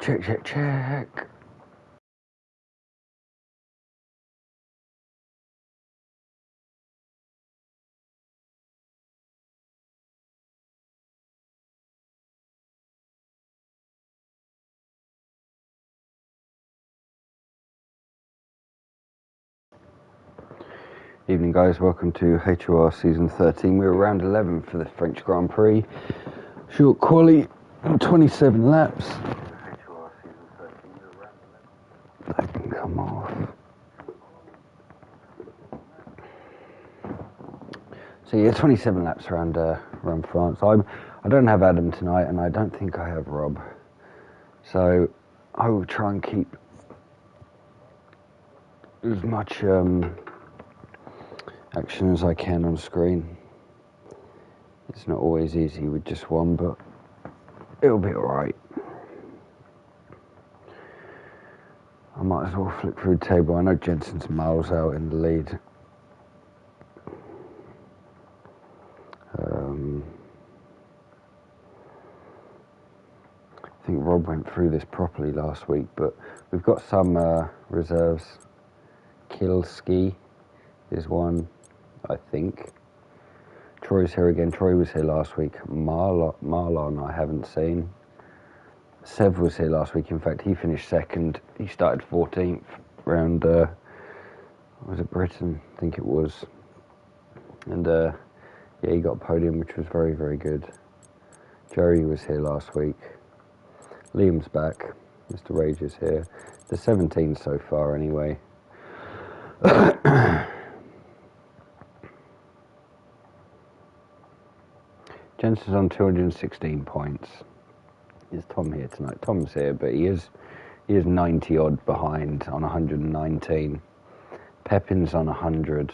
Check, check, check. Evening guys, welcome to HOR season 13. We're around 11 for the French Grand Prix. Short quali, 27 laps. HOR season 13, we're around 11. That can come off. So yeah, 27 laps around France. I don't have Adam tonight, and I don't think I have Rob. So I will try and keep as much action as I can on screen. It's not always easy with just one, but it'll be alright. I might as well flip through the table. I know Jensen's miles out in the lead. I think Rob went through this properly last week, but we've got some reserves. Kilski is one, I think. Troy's here again. Troy was here last week. Marlon I haven't seen. Sev was here last week. In fact, he finished second. He started 14th round, was it Britain? I think it was. And yeah, he got a podium, which was very, very good. Jerry was here last week. Liam's back. Mr. Rage is here. There's 17 so far anyway. Jensen's on 216 points. Is Tom here tonight? Tom's here, but he is 90 odd behind on 119. Pepin's on 100.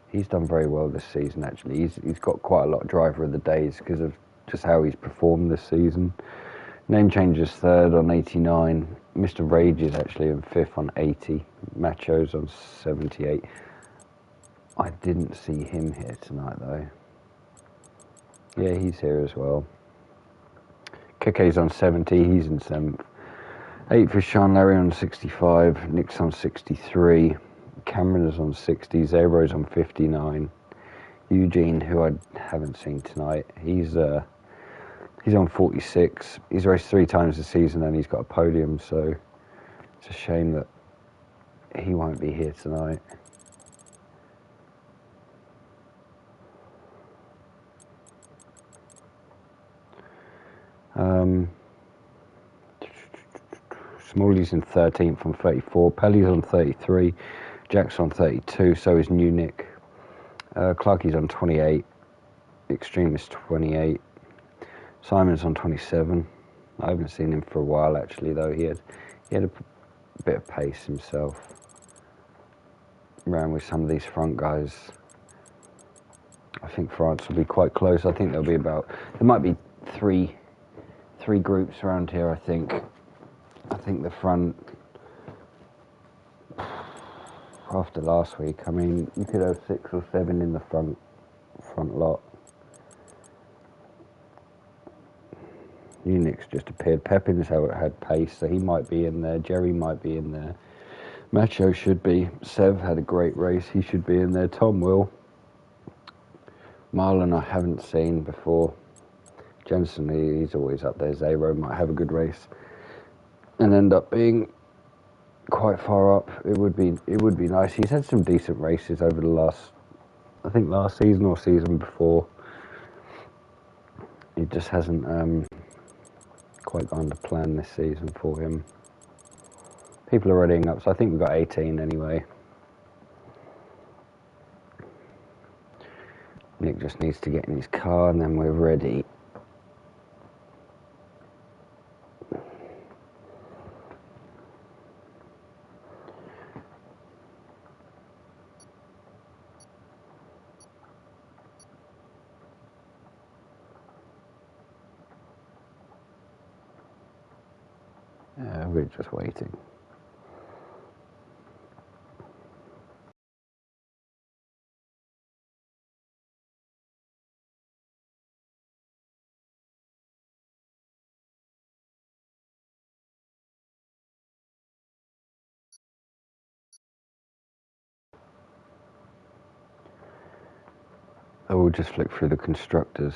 He's done very well this season actually. He's got quite a lot of driver of the days because of just how he's performed this season. Name Changer's third on 89. Mr. Rage is actually in fifth on 80. Macho's on 78. I didn't see him here tonight though. Yeah, he's here as well. Keke's on 70, he's in 7th. 8th is Sean Larry on 65, Nick's on 63, Cameron is on 60, Zero's on 59. Eugene, who I haven't seen tonight, he's on 46. He's raced 3 times this season and he's got a podium, so it's a shame that he won't be here tonight. Smalley's in 13th on 34, Pelly's on 33, Jack's on 32, so is New Nick. Clarkie's on 28, Extremist 28, Simon's on 27. I haven't seen him for a while actually though. He had a bit of pace himself. Ran with some of these front guys. I think France will be quite close. I think there might be three groups around here. I think the front, after last week, I mean, you could have 6 or 7 in the front lot. Unix just appeared. Pepin's had pace, so he might be in there. Jerry might be in there. Macho should be. Sev had a great race. He should be in there. Tom will. Marlon I haven't seen before. Jensen, he's always up there. Zero might have a good race and end up being quite far up. It would be nice. He's had some decent races over the last season or season before. It just hasn't quite gone to plan this season for him. People are readying up, so I think we've got 18 anyway. Nick just needs to get in his car and then we're ready. We're just waiting. will just flick through the constructors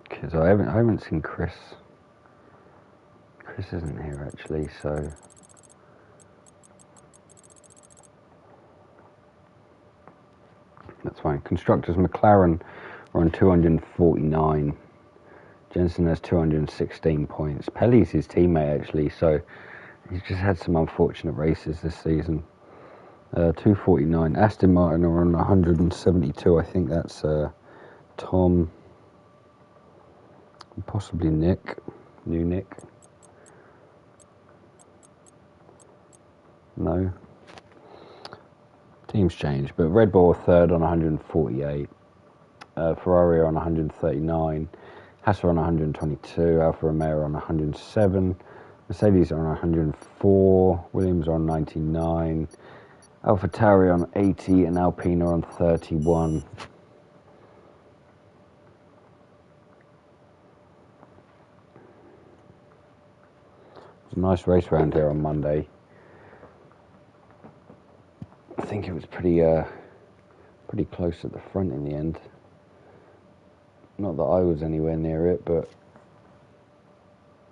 because I haven't seen Chris. Chris isn't here actually, so that's fine. Constructors, McLaren are on 249. Jensen has 216 points. Pelly's his teammate actually, so he's just had some unfortunate races this season. 249. Aston Martin are on 172. I think that's Tom, possibly Nick, new Nick. No. Teams change, but Red Bull are third on 148. Ferrari are on 139. Haas are on 122. Alfa Romeo are on 107. Mercedes are on 104. Williams are on 99. AlphaTauri on 80 and Alpine are on 31. It's a nice race round here on Monday. I think it was pretty close at the front in the end. Not that I was anywhere near it, but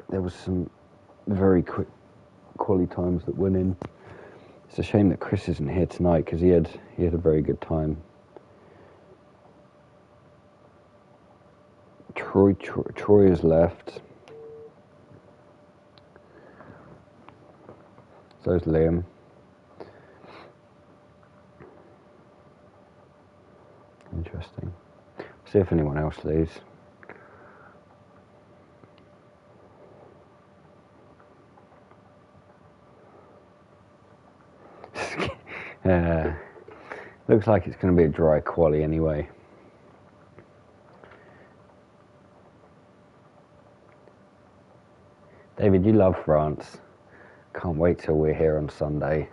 there was some very quick quali times that went in. It's a shame that Chris isn't here tonight because he had a very good time. Troy has left. So's Liam. Interesting. See if anyone else leaves. Looks like it's going to be a dry quali anyway. David, you love France. Can't wait till we're here on Sunday.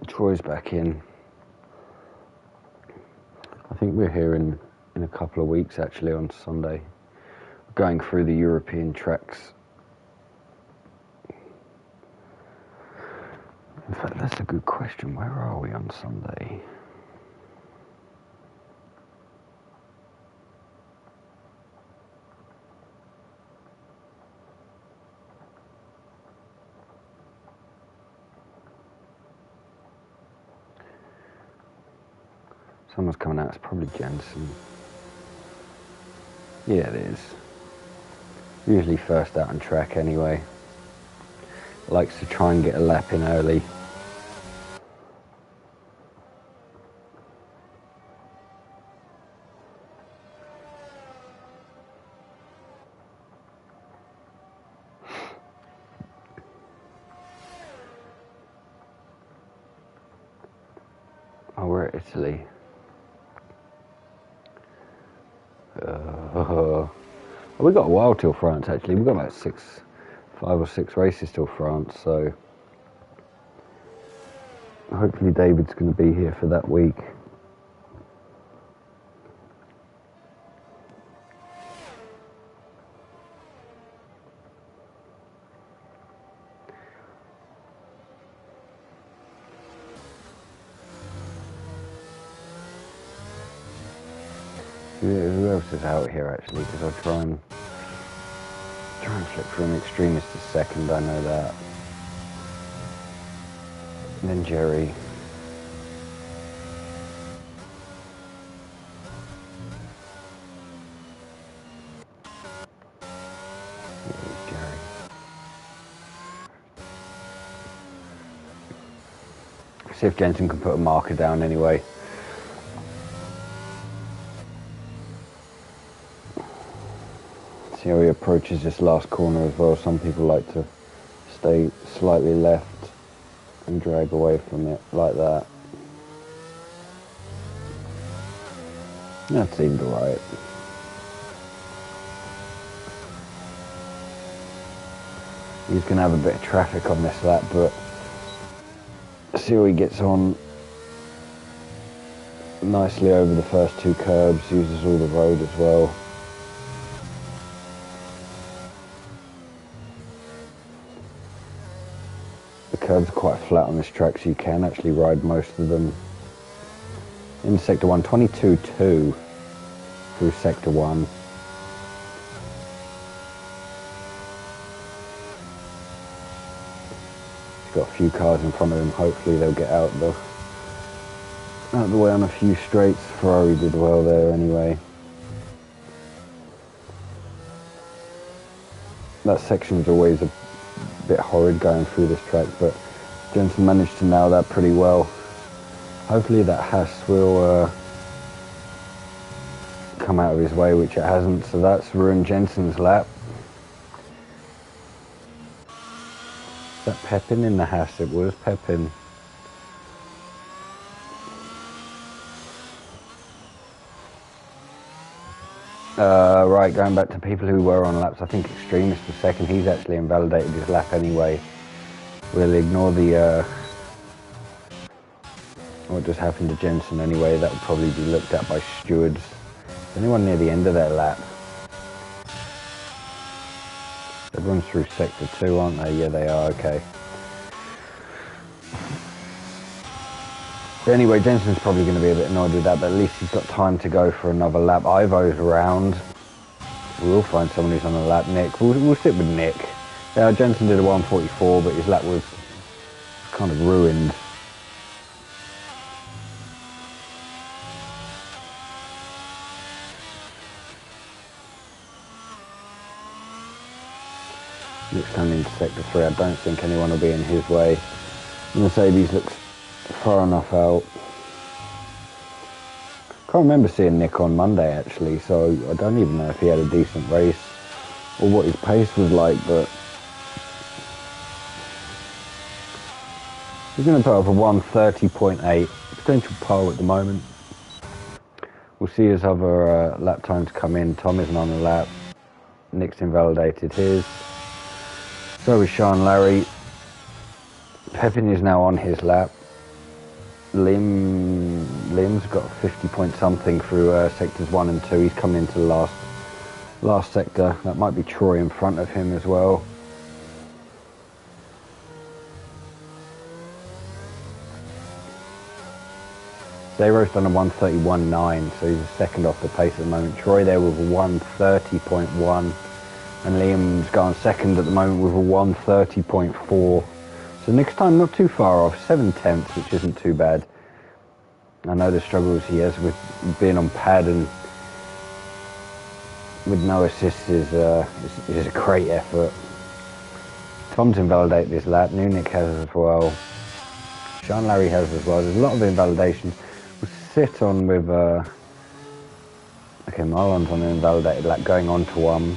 Troy's back in. I think we're here in a couple of weeks actually on Sunday. Going through the European tracks. In fact, that's a good question. Where are we on Sunday? Someone's coming out. It's probably Jensen. Yeah, it is. Usually first out on track anyway. Likes to try and get a lap in early. Oh, we're at Italy. We got a while till France actually. We've got about 5 or 6 races till France, so hopefully David's going to be here for that week. Who else is out here actually? Because I'll try and flip for an extremist a second, I know that. And then Jerry. Here's Jerry. See if Jensen can put a marker down anyway. See how he approaches this last corner as well. Some people like to stay slightly left and drag away from it like that. That seemed alright. He's going to have a bit of traffic on this lap, but see how he gets on nicely over the first 2 curbs, uses all the road as well. The curbs are quite flat on this track, so you can actually ride most of them in sector 1, 22.2 through sector 1. He's got a few cars in front of him. Hopefully they'll get out of the way on a few straights. Ferrari did well there anyway. That section's always a bit horrid going through this track, but Jensen managed to nail that pretty well. Hopefully that Haas will come out of his way, which it hasn't, so that's ruined Jensen's lap. Is that Pepin in the Haas? It was Pepin. Right, going back to people who were on laps, I think Extremist was second. He's actually invalidated his lap anyway. We'll ignore the what just happened to Jensen anyway. That would probably be looked at by stewards. Is anyone near the end of their lap? Everyone's through sector 2, aren't they? Yeah, they are. Okay. But anyway, Jensen's probably going to be a bit annoyed with that, but at least he's got time to go for another lap. Ivo's around. We'll find someone who's on a lap. Nick. We'll sit with Nick. Jensen did a 1:44, but his lap was kind of ruined. Nick's coming into sector 3. I don't think anyone will be in his way. Mercedes looks far enough out. Can't remember seeing Nick on Monday actually, so I don't even know if he had a decent race or what his pace was like, but he's going to put up a 1:30.8, potential pole at the moment. We'll see his other lap times come in. Tom isn't on the lap. Nick's invalidated his. So is Sean Larry. Pepin is now on his lap. Liam's got 50 point something through sectors 1 and 2. He's coming into the last sector. That might be Troy in front of him as well. Zero's done a 1:31.9, so he's a second off the pace at the moment. Troy there with a 1:30.1, and Liam's gone second at the moment with a 1:30.4. So next time not too far off, 7/10, which isn't too bad. I know the struggles he has with being on pad and with no assists is a great effort. Tom's invalidated this lap. Nick has as well. Sean Larry has as well. There's a lot of invalidation. We'll sit on with okay, Marlon's on an invalidated lap going on to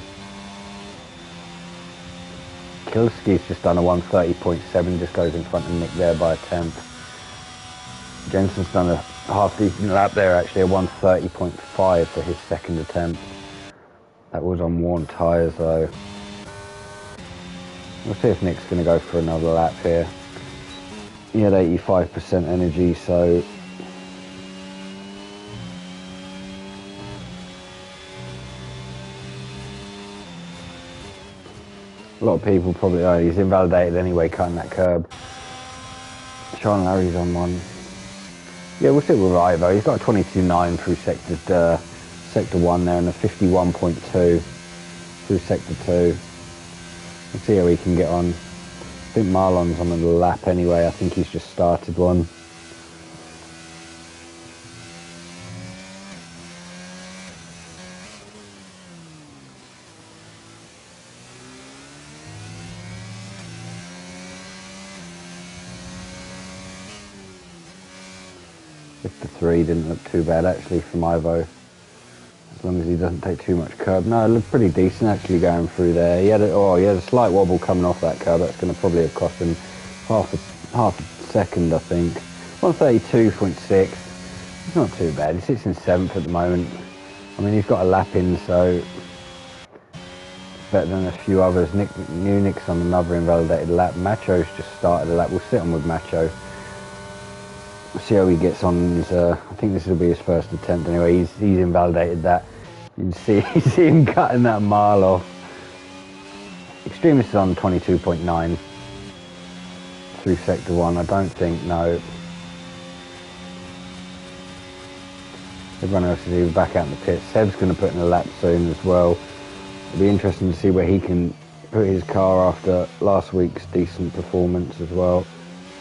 Kilski's just done a 1:30.7, just goes in front of Nick there by a tenth. Jensen's done a half decent lap there actually, a 1:30.5 for his second attempt. That was on worn tyres though. We'll see if Nick's going to go for another lap here. He had 85% energy, so a lot of people probably, oh, he's invalidated anyway, cutting that curb. Sean Larry's on one. Yeah, we'll stick with Ivo. He's got a 22.9 through sector 1 there and a 51.2 through sector 2. We'll see how he can get on. I think Marlon's on the lap anyway. I think he's just started one. The 3 didn't look too bad actually from Ivo, as long as he doesn't take too much curb. No, it looked pretty decent actually going through there. He had a slight wobble coming off that curb. That's going to probably have cost him half a second, I think. 1:32.6. It's not too bad. He sits in 7th at the moment. I mean, he's got a lap in, so better than a few others. Nick's on another invalidated lap. Macho's just started a lap. We'll sit on with Macho. See how he gets on. I think this will be his first attempt anyway. He's invalidated that. You can see him cutting that mile off. Extremist is on 22.9 through sector 1. I don't think, no. Everyone else is either back out in the pit. Seb's going to put in a lap soon as well. It'll be interesting to see where he can put his car after last week's decent performance as well.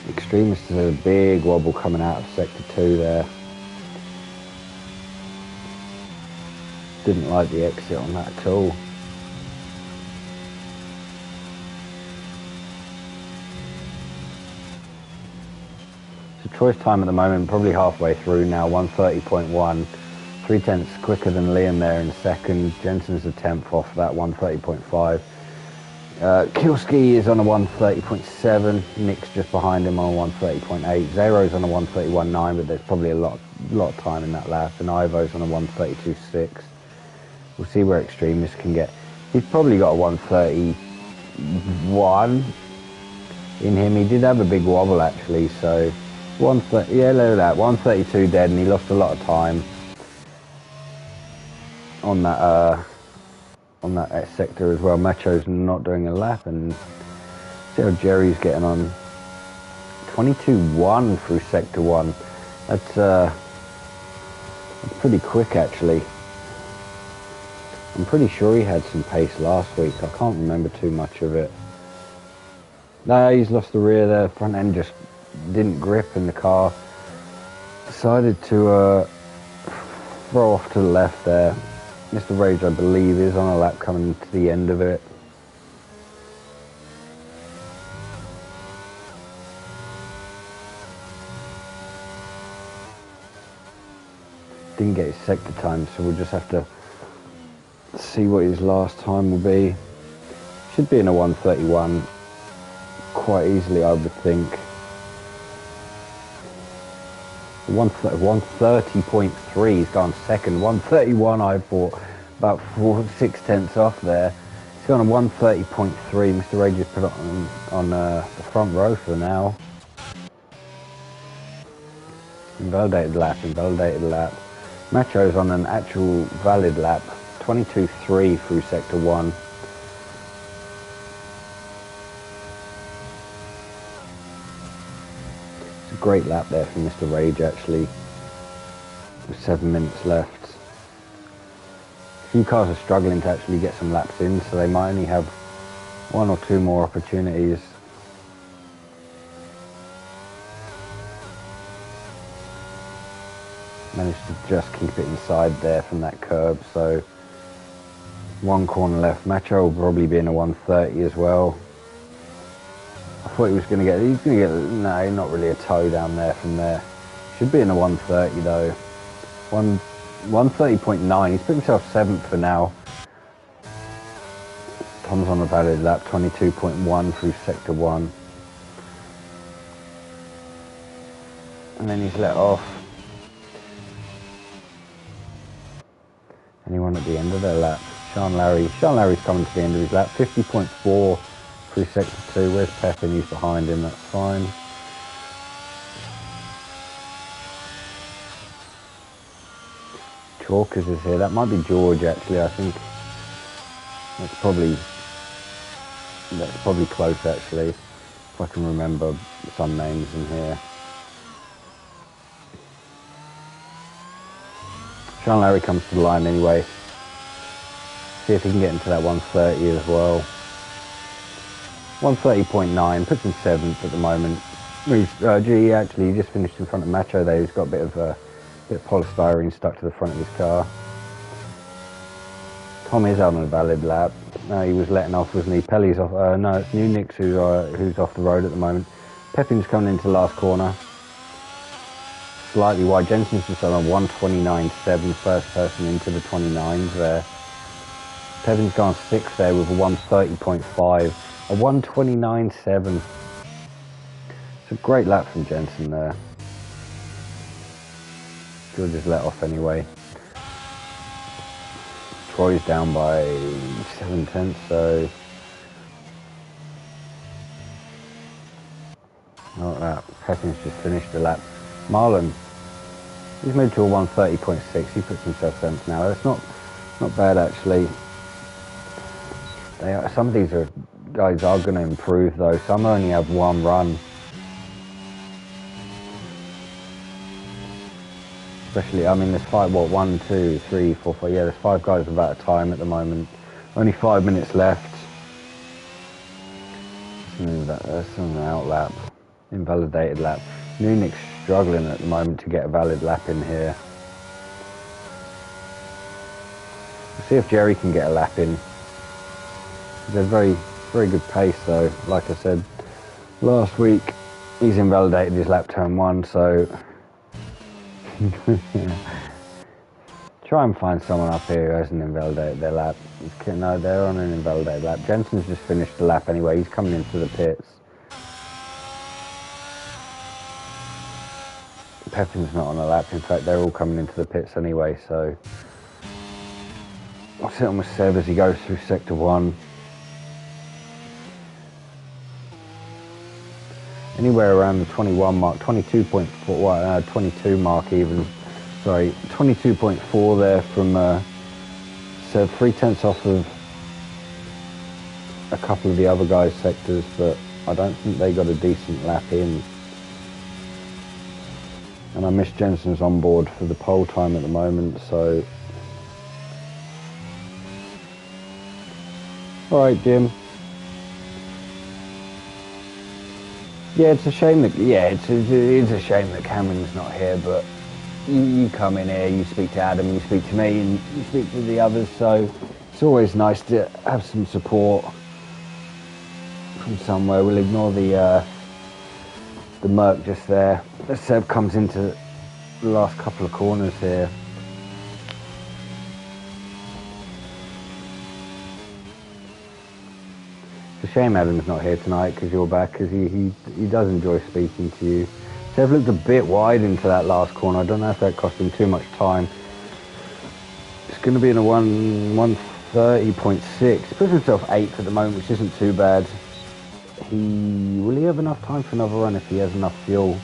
Extremist is a big wobble coming out of sector 2 there. Didn't like the exit on that at all. So Troy's time at the moment, probably halfway through now, 1:30.1. 3/10 quicker than Liam there in second. Jensen's a 10th off that, 1:30.5. Kielski is on a 1:30.7. Nick's just behind him on a 1:30.8. Zero's on a 1:31.9, but there's probably a lot of time in that lap. And Ivo's on a 1:32.6. We'll see where Extremist can get. He's probably got a 1:31 in him. He did have a big wobble actually, so 1:30. Yeah, look at that, 1:32 dead, and he lost a lot of time on that sector as well. Macho's not doing a lap, and see how Jerry's getting on. 22.1 through sector 1. That's pretty quick actually. I'm pretty sure he had some pace last week. I can't remember too much of it. No, he's lost the rear there. Front end just didn't grip, and the car decided to throw off to the left there. Mr. Rage, I believe, is on a lap coming to the end of it. Didn't get his sector time, so we'll just have to see what his last time will be. Should be in a 1:31 quite easily, I would think. 1:30.3, he's gone second. 1:31, I thought, about 6/10 off there. He's gone a 1:30.3. Mr. Rage just put it on the front row for now. Invalidated lap, invalidated lap. Macho's on an actual valid lap. 22.3 through sector 1. It's a great lap there from Mr. Rage actually. With 7 minutes left. A few cars are struggling to actually get some laps in, so they might only have 1 or 2 more opportunities. Managed to just keep it inside there from that curb, so 1 corner left. Macho will probably be in a 1:30 as well. I thought he's going to get, no, not really a toe down there from there. Should be in a 1:30 though. 1:30.9, he's put himself 7th for now. Tom's on a valid lap, 22.1 through sector 1. And then he's let off. Anyone at the end of their lap? Sean Larry's coming to the end of his lap, 50.4 through sector 2. Where's Pepin? He's behind him, that's fine. Chalkers is here. That might be George actually. I think that's probably close actually, if I can remember some names in here. Sean Larry comes to the line anyway. See if he can get into that 1:30 as well. 1:30.9, puts him 7th at the moment. Gee, actually, he just finished in front of Macho there. He's got a bit of polystyrene stuck to the front of his car. Tom is on a valid lap. No, he was letting off, wasn't he? Pelly's off. No, it's New Nix who's off the road at the moment. Pepin's coming into the last corner. Slightly wide. Jensen's just on a 1:29.7, first person into the 29s there. Pepin's gone 6th there with a 1:30.5, a 1:29.7. It's a great lap from Jensen there. George is let off anyway. Troy's down by 7/10, so not that. Pepin's just finished the lap. Marlon, he's moved to a 1:30.6. He puts himself 7th now. It's not bad actually. Some of these guys are going to improve though. Some only have 1 run. Especially, I mean, there's five, what, 1, 2, 3, 4, 5, yeah, there's 5 guys without a time at the moment. Only 5 minutes left. That's an out lap. Invalidated lap. Nunick's struggling at the moment to get a valid lap in here. We'll see if Jerry can get a lap in. They're very, very good pace though. Like I said, last week he's invalidated his lap turn 1, so try and find someone up here who hasn't invalidated their lap. No, they're on an invalidated lap. Jensen's just finished the lap anyway. He's coming into the pits. Pepin's not on a lap. In fact, they're all coming into the pits anyway, so I'll sit on with Seb as he goes through sector 1. Anywhere around the 21 mark, 22.4, 22 mark even. Sorry, 22.4 there from Seb, 3/10 off of a couple of the other guys' sectors, but I don't think they got a decent lap in. And I miss Jensen's on board for the pole time at the moment, so. Alright, Jim. Yeah, it's a shame that, it's a shame that Cameron's not here, but you come in here, you speak to Adam, you speak to me, and you speak to the others, so it's always nice to have some support from somewhere. We'll ignore the Merc just there. As Seb comes into the last couple of corners here. It's a shame Adam's not here tonight because you're back, because he does enjoy speaking to you. Seb looked a bit wide into that last corner. I don't know if that cost him too much time. It's going to be in a 1:30.6. He puts himself 8th at the moment, which isn't too bad. Will he have enough time for another run if he has enough fuel?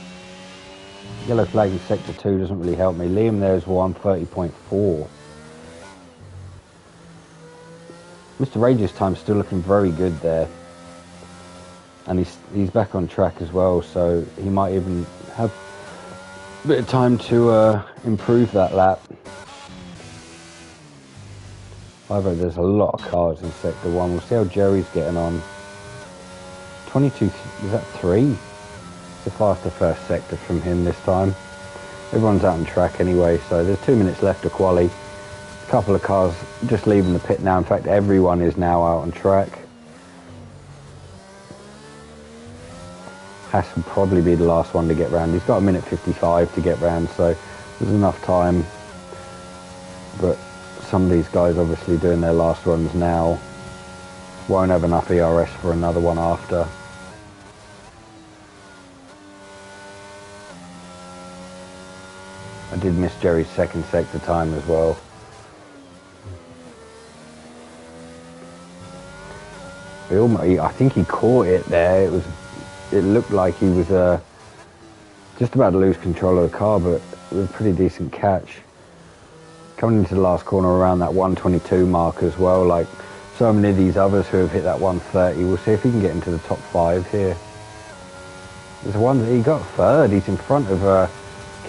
Yellow flag in sector 2 doesn't really help me. Liam there's 1:30.4. Mr. Rage's time's still looking very good there. And he's back on track as well, so he might even have a bit of time to improve that lap. However, there's a lot of cars in sector 1. We'll see how Jerry's getting on. 22, is that 3? It's a faster first sector from him this time. Everyone's out on track anyway, so there's 2 minutes left to quali. A couple of cars just leaving the pit now. In fact, everyone is now out on track. Haas will probably be the last one to get round. He's got a minute 55 to get round, so there's enough time. But some of these guys obviously doing their last runs now won't have enough ERS for another one after. I did miss Jerry's second sector time as well. I think he caught it there. It looked like he was just about to lose control of the car, but it was a pretty decent catch. Coming into the last corner around that 1:22 mark as well, like so many of these others who have hit that 1:30. We'll see if he can get into the top 5 here. There's one that he got 3rd. He's in front of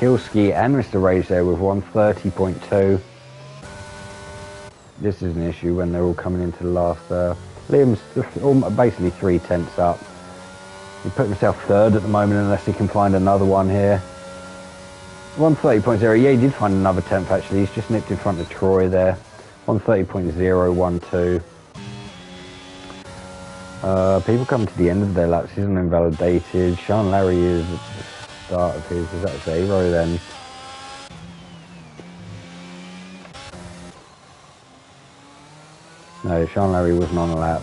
Kilski and Mr. Rage there with 1:30.2. This is an issue when they're all coming into the last. Liam's basically 3/10 up. He put himself 3rd at the moment unless he can find another one here. 1:30.0, yeah, he did find another 10th actually. He's just nipped in front of Troy there. 1:30.012. People coming to the end of their laps. He's an invalidated. Sean Larry is at the start of his. Is that Zero then? No, Sean Larry wasn't on a lap.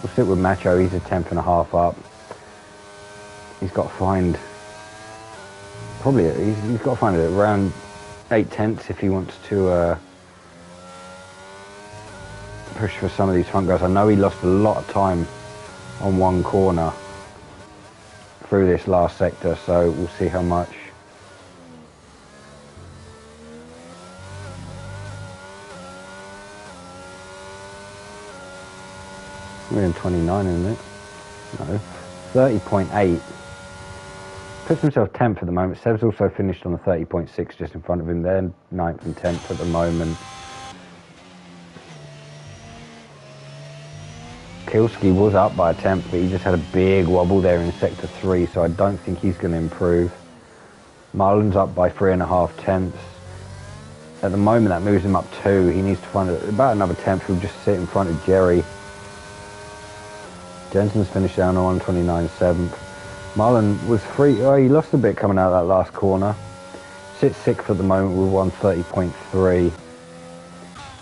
We'll sit with Macho. He's a 10th and a half up. He's got to find. He's got to find it around 8/10 if he wants to push for some of these front guys. I know he lost a lot of time on one corner through this last sector, so we'll see how much. We're in 29, isn't it? No, 30.8. puts himself 10th at the moment. Seb's also finished on a 30.6 just in front of him. They're 9th and 10th at the moment. Kilski was up by a tenth, but he just had a big wobble there in sector 3, so I don't think he's going to improve. Marlon's up by 3.5 tenths. At the moment, that moves him up 2. He needs to find about another tenth. He'll just sit in front of Jerry. Jensen's finished down on 129.7. Marlon was free. Oh, he lost a bit coming out of that last corner. Sits 6th at the moment with 130.3.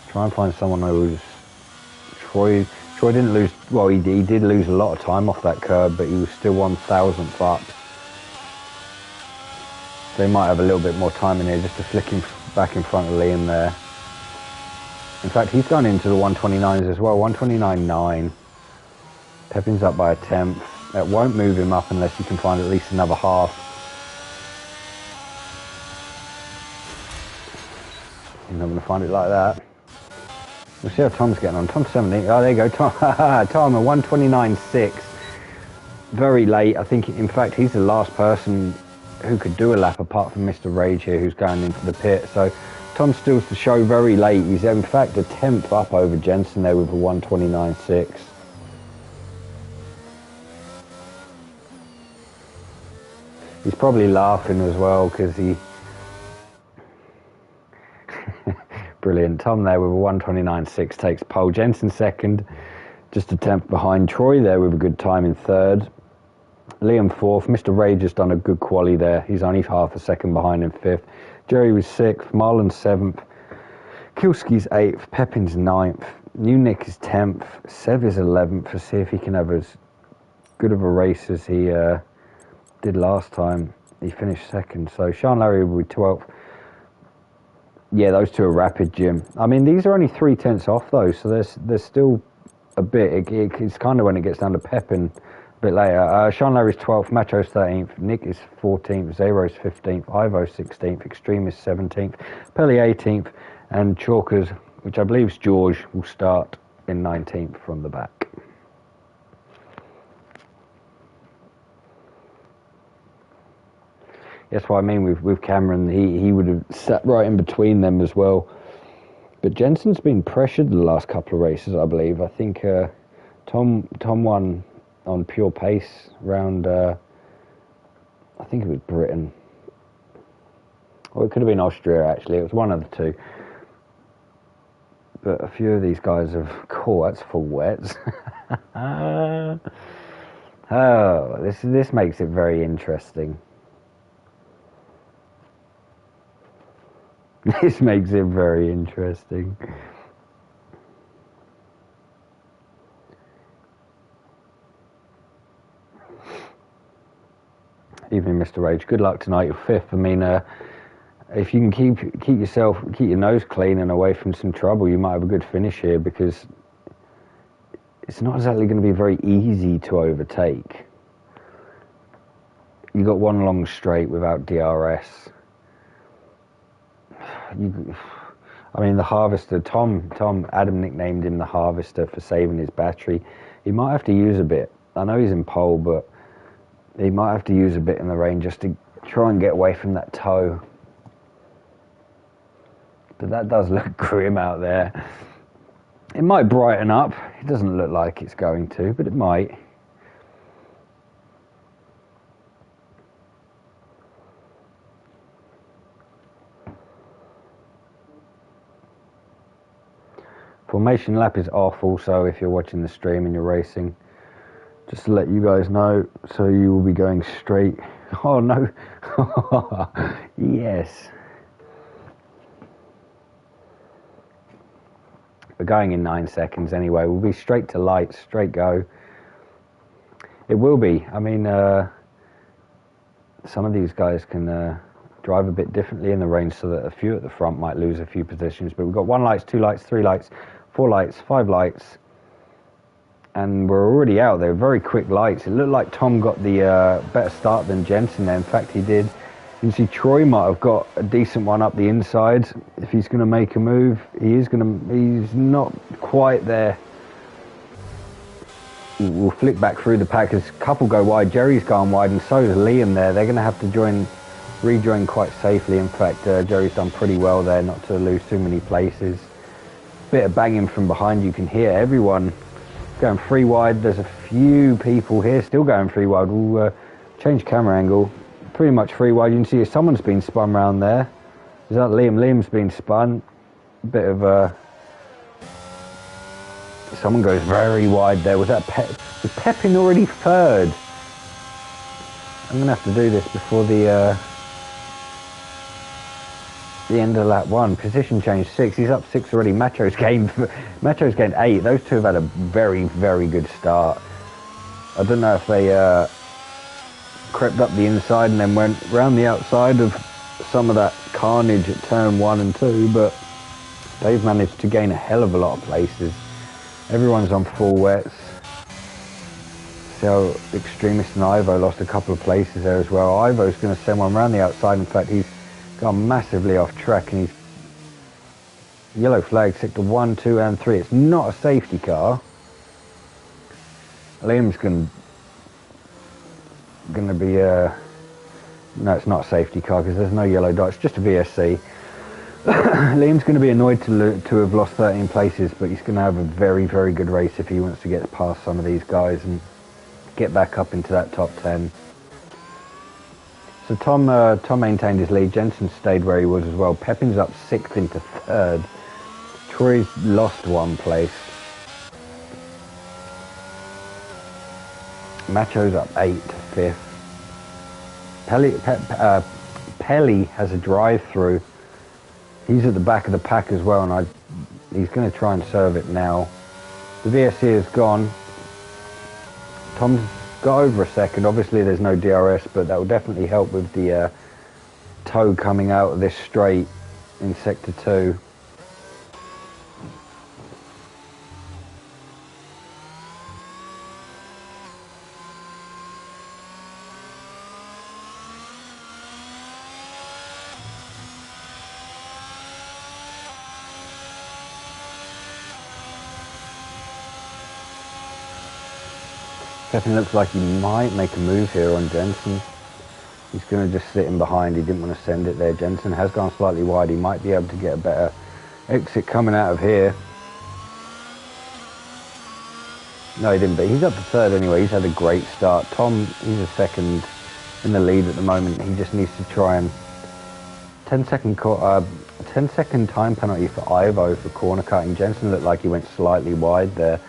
Try and find someone who's Troy didn't lose, well, he did lose a lot of time off that curb, but he was still 1,000th up. They might have a little bit more time in here just to flick him back in front of Liam there. In fact, he's gone into the 129s as well, 129.9. Pepin's up by a tenth. That won't move him up unless you can find at least another half. You're not going to find it like that. We'll see how Tom's getting on. Tom's 17. Oh, there you go, Tom. Tom, a 129.6. Very late. I think, in fact, he's the last person who could do a lap apart from Mr. Rage here, who's going into the pit. So Tom steals the show very late. He's, in fact, a tenth up over Jensen there with a 129.6. He's probably laughing as well because he... Brilliant. Tom there with a 129.6 takes pole. Jensen second, just a tenth behind. Troy there with a good time in third. Liam fourth. Mr. Rage has done a good quali there. He's only half a second behind in fifth. Jerry was sixth. Marlon seventh. Kilski's eighth. Pepin's ninth. New Nick is 10th. Sev is 11th. To see if he can have as good of a race as he did last time. He finished second. So Sean Larry will be 12th. Yeah, those two are rapid, Jim. I mean, these are only 3 tenths off, though, so there's still a bit. It's kind of when it gets down to Pepin a bit later. Sean Larry's 12th, Macho's 13th, Nick is 14th, Zero's 15th, Ivo's 16th, Extreme is 17th, Pelly 18th, and Chalkers, which I believe is George, will start in 19th from the back. That's what I mean with Cameron. He would have sat right in between them as well. But Jensen's been pressured the last couple of races, I believe. I think Tom won on pure pace round, I think it was Britain. Or it could have been Austria, actually. It was one of the two. But a few of these guys have caught. That's full wets. Oh, this makes it very interesting. This makes it very interesting. Evening, Mr. Rage. Good luck tonight. You're fifth. I mean, if you can keep your nose clean and away from some trouble, you might have a good finish here, because it's not exactly going to be very easy to overtake. You got one long straight without DRS. I mean, the Harvester, Adam nicknamed him the Harvester for saving his battery. He might have to use a bit. I know he's in pole, but he might have to use a bit in the rain just to try and get away from that toe. But that does look grim out there. It might brighten up. It doesn't look like it's going to, but it might. Formation lap is off also if you're watching the stream and you're racing. Just to let you guys know, so you will be going straight. Oh no. Yes. We're going in 9 seconds anyway. We'll be straight to lights, straight go. It will be. I mean, some of these guys can drive a bit differently in the range, so that a few at the front might lose a few positions. But we've got 1 lights, 2 lights, 3 lights, 4 lights, 5 lights, and we're already out there. Very quick lights. It looked like Tom got the better start than Jensen there. In fact, he did. You can see Troy might have got a decent one up the inside. If he's going to make a move, he's not quite there. We'll flick back through the pack as a couple go wide. Jerry's gone wide, and so is Liam there. They're going to have to rejoin quite safely. In fact, Jerry's done pretty well there not to lose too many places. Bit of banging from behind. You can hear everyone going 3 wide. There's a few people here still going 3 wide. We'll change camera angle. Pretty much 3 wide. You can see someone's been spun around there. Is that Liam? Liam's been spun. Bit of someone goes very wide there. Was Pepin already 3rd? I'm gonna have to do this before the end of lap 1. Position change 6. He's up 6 already. Macho's gained 8. Those two have had a very, very good start. I don't know if they crept up the inside and then went round the outside of some of that carnage at turn 1 and 2, but they've managed to gain a hell of a lot of places. Everyone's on full wets. So Extremist and Ivo lost a couple of places there as well. Ivo's going to send one round the outside. In fact, he's gone massively off track, and he's yellow flag sector 1, 2 and 3. It's not a safety car. Liam's going to be no, it's not a safety car because there's no yellow dot. It's just a VSC. Liam's going to be annoyed to have lost 13 places, but he's going to have a very, very good race if he wants to get past some of these guys and get back up into that top 10. So Tom maintained his lead. Jensen stayed where he was as well. Pepin's up 6th into 3rd. Troy's lost 1 place. Macho's up 8 to 5th. Pelly has a drive-through. He's at the back of the pack as well, and he's going to try and serve it now. The VSC is gone. Tom's got over a second. Obviously there's no DRS, but that will definitely help with the tow coming out of this straight in sector 2. Pepin looks like he might make a move here on Jensen. He's going to just sit in behind. He didn't want to send it there. Jensen has gone slightly wide. He might be able to get a better exit coming out of here. No, he didn't, but he's up to 3rd anyway. He's had a great start. Tom, he's a 2nd in the lead at the moment. He just needs to try and 10-second time penalty for Ivo for corner cutting. Jensen looked like he went slightly wide there.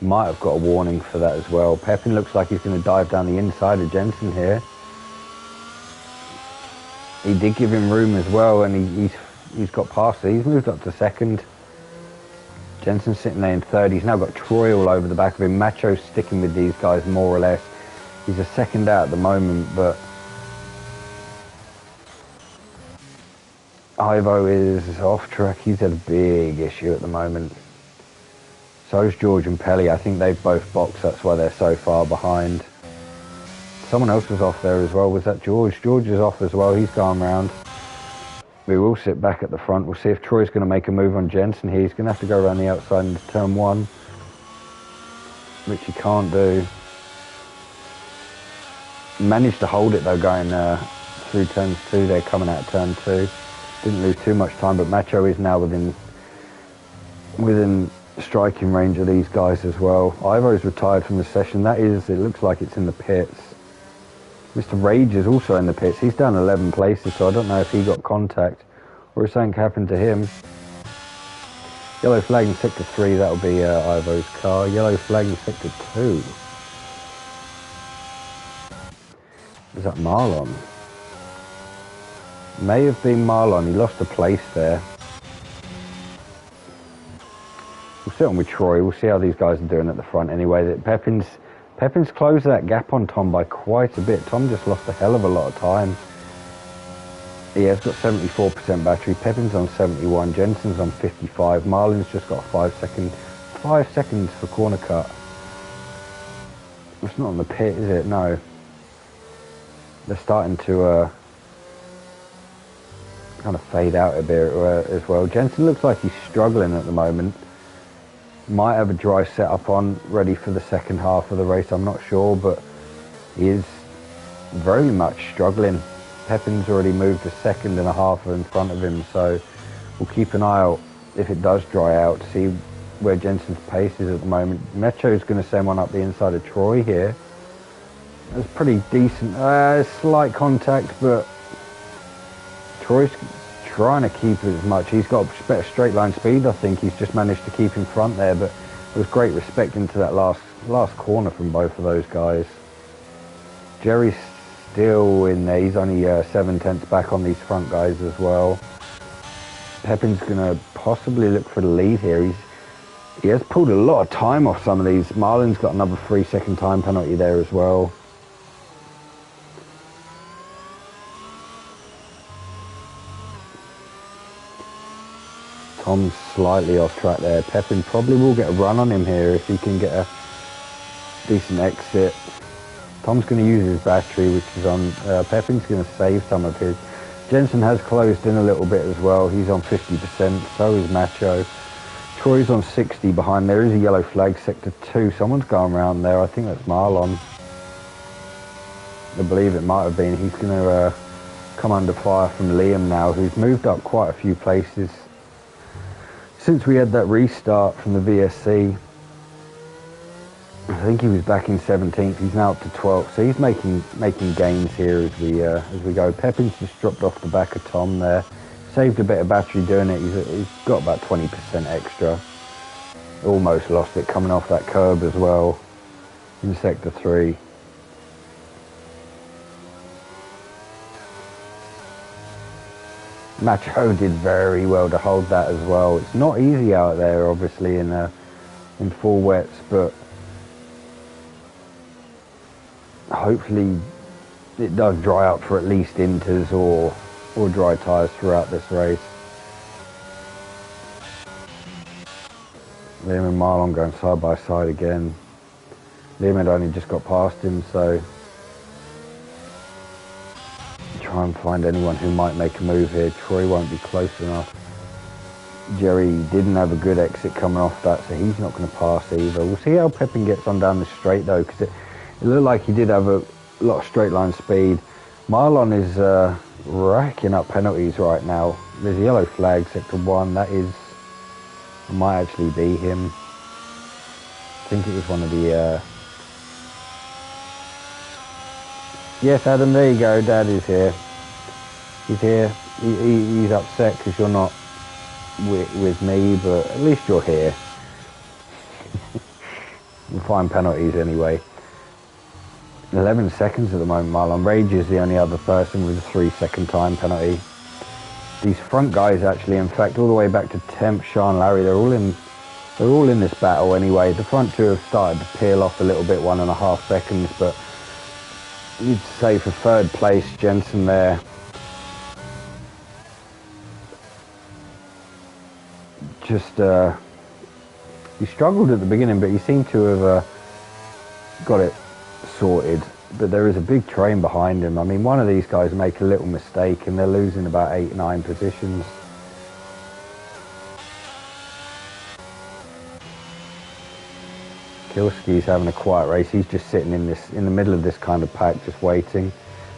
Might have got a warning for that as well. Pepin looks like he's going to dive down the inside of Jensen here. He did give him room as well, and he's got past it. He's moved up to 2nd. Jensen's sitting there in 3rd. He's now got Troy all over the back of him. Macho's sticking with these guys more or less. He's a 2nd out at the moment, but Ivo is off track. He's had a big issue at the moment. So is George and Pelly. I think they've both boxed. That's why they're so far behind. Someone else was off there as well. Was that George? George is off as well. He's gone round. We will sit back at the front. We'll see if Troy's going to make a move on Jensen here. He's going to have to go around the outside into turn 1, which he can't do. Managed to hold it though going through turns 2. They're coming out of turn 2. Didn't lose too much time, but Macho is now within striking range of these guys as well. Ivo's retired from the session. That is, it looks like it's in the pits. Mr. Rage is also in the pits. He's down 11 places, so I don't know if he got contact or if something happened to him. Yellow flag in sector 3, that'll be Ivo's car. Yellow flag in sector 2. Is that Marlon? May have been Marlon. He lost a place there. We'll sit on with Troy. We'll see how these guys are doing at the front anyway. Pepin's closed that gap on Tom by quite a bit. Tom just lost a hell of a lot of time. He has got 74% battery. Pepin's on 71. Jensen's on 55. Marlin's just got 5 seconds for corner cut. It's not on the pit, is it? No. They're starting to kind of fade out a bit as well. Jensen looks like he's struggling at the moment. Might have a dry setup on, ready for the second half of the race, I'm not sure, but he is very much struggling. Pepin's already moved a second and a half in front of him, so we'll keep an eye out if it does dry out to see where Jensen's pace is at the moment. Metro's going to send one up the inside of Troy here. That's pretty decent. Slight contact, but Troy's trying to keep it as much. He's got better straight line speed, I think. He's just managed to keep in front there, but there was great respect into that last corner from both of those guys. Jerry's still in there. He's only 7/10 back on these front guys as well. Pepin's going to possibly look for the lead here. He has pulled a lot of time off some of these. Marlin's got another 3-second time penalty there as well. Tom's slightly off track there. Pepin probably will get a run on him here if he can get a decent exit. Tom's going to use his battery, which is on. Pepin's going to save some of his. Jensen has closed in a little bit as well. He's on 50%, so is Macho. Troy's on 60 behind. There is a yellow flag, sector 2. Someone's going around there. I think that's Marlon. I believe it might have been. He's going to come under fire from Liam now, who's moved up quite a few places since we had that restart from the VSC. I think he was back in 17th. He's now up to 12th, so he's making gains here as we go. Pepin's just dropped off the back of Tom there. Saved a bit of battery doing it. He's got about 20% extra. Almost lost it coming off that curb as well in sector 3. Macho did very well to hold that as well. It's not easy out there, obviously, in full wets, but hopefully it does dry out for at least inters or dry tyres throughout this race. Liam and Marlon going side by side again. Liam had only just got past him, so try and find anyone who might make a move here. Troy won't be close enough. Jerry didn't have a good exit coming off that, so he's not going to pass either. We'll see how Pepin gets on down the straight though, because it looked like he did have a lot of straight line speed. Marlon is racking up penalties right now. There's a yellow flag, sector 1. That is, it might actually be him. I think it was one of the yes, Adam, there you go. Dad is here. He's here. He's upset because you're not with me, but at least you're here. We'll find penalties anyway. 11 seconds at the moment, Marlon. Rage is the only other person with a 3-second time penalty. These front guys actually, in fact, all the way back to Temp, Sean, Larry, they're all in this battle anyway. The front two have started to peel off a little bit, 1.5 seconds, but you'd say for third place, Jensen there. Just, he struggled at the beginning, but he seemed to have got it sorted. But there is a big train behind him. I mean, one of these guys make a little mistake and they're losing about 8-9 positions. Kilski's having a quiet race. He's just sitting in the middle of this kind of pack, just waiting.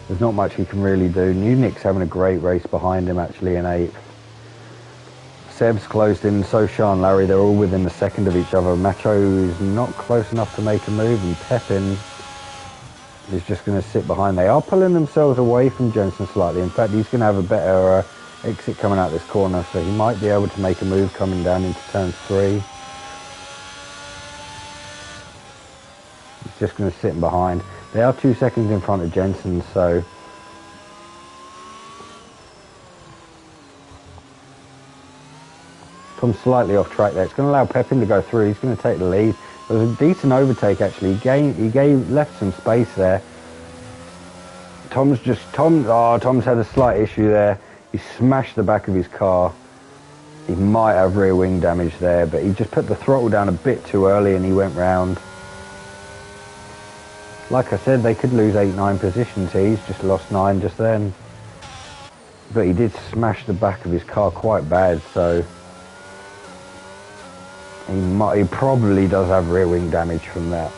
There's not much he can really do. Newnick's having a great race behind him, actually, in 8th. Seb's closed in, so Sean, Larry, they're all within a second of each other. Macho is not close enough to make a move, and Pepin is just going to sit behind. They are pulling themselves away from Jensen slightly. In fact, he's going to have a better exit coming out this corner, so he might be able to make a move coming down into turn 3. He's just going to sit in behind. They are 2 seconds in front of Jensen, so Tom's slightly off track there. It's going to allow Pepin to go through. He's going to take the lead. It was a decent overtake, actually. He left some space there. Tom's had a slight issue there. He smashed the back of his car. He might have rear wing damage there, but he just put the throttle down a bit too early and he went round. Like I said, they could lose 8-9 positions here. He's just lost 9 just then. But he did smash the back of his car quite bad, so He probably does have rear wing damage from that.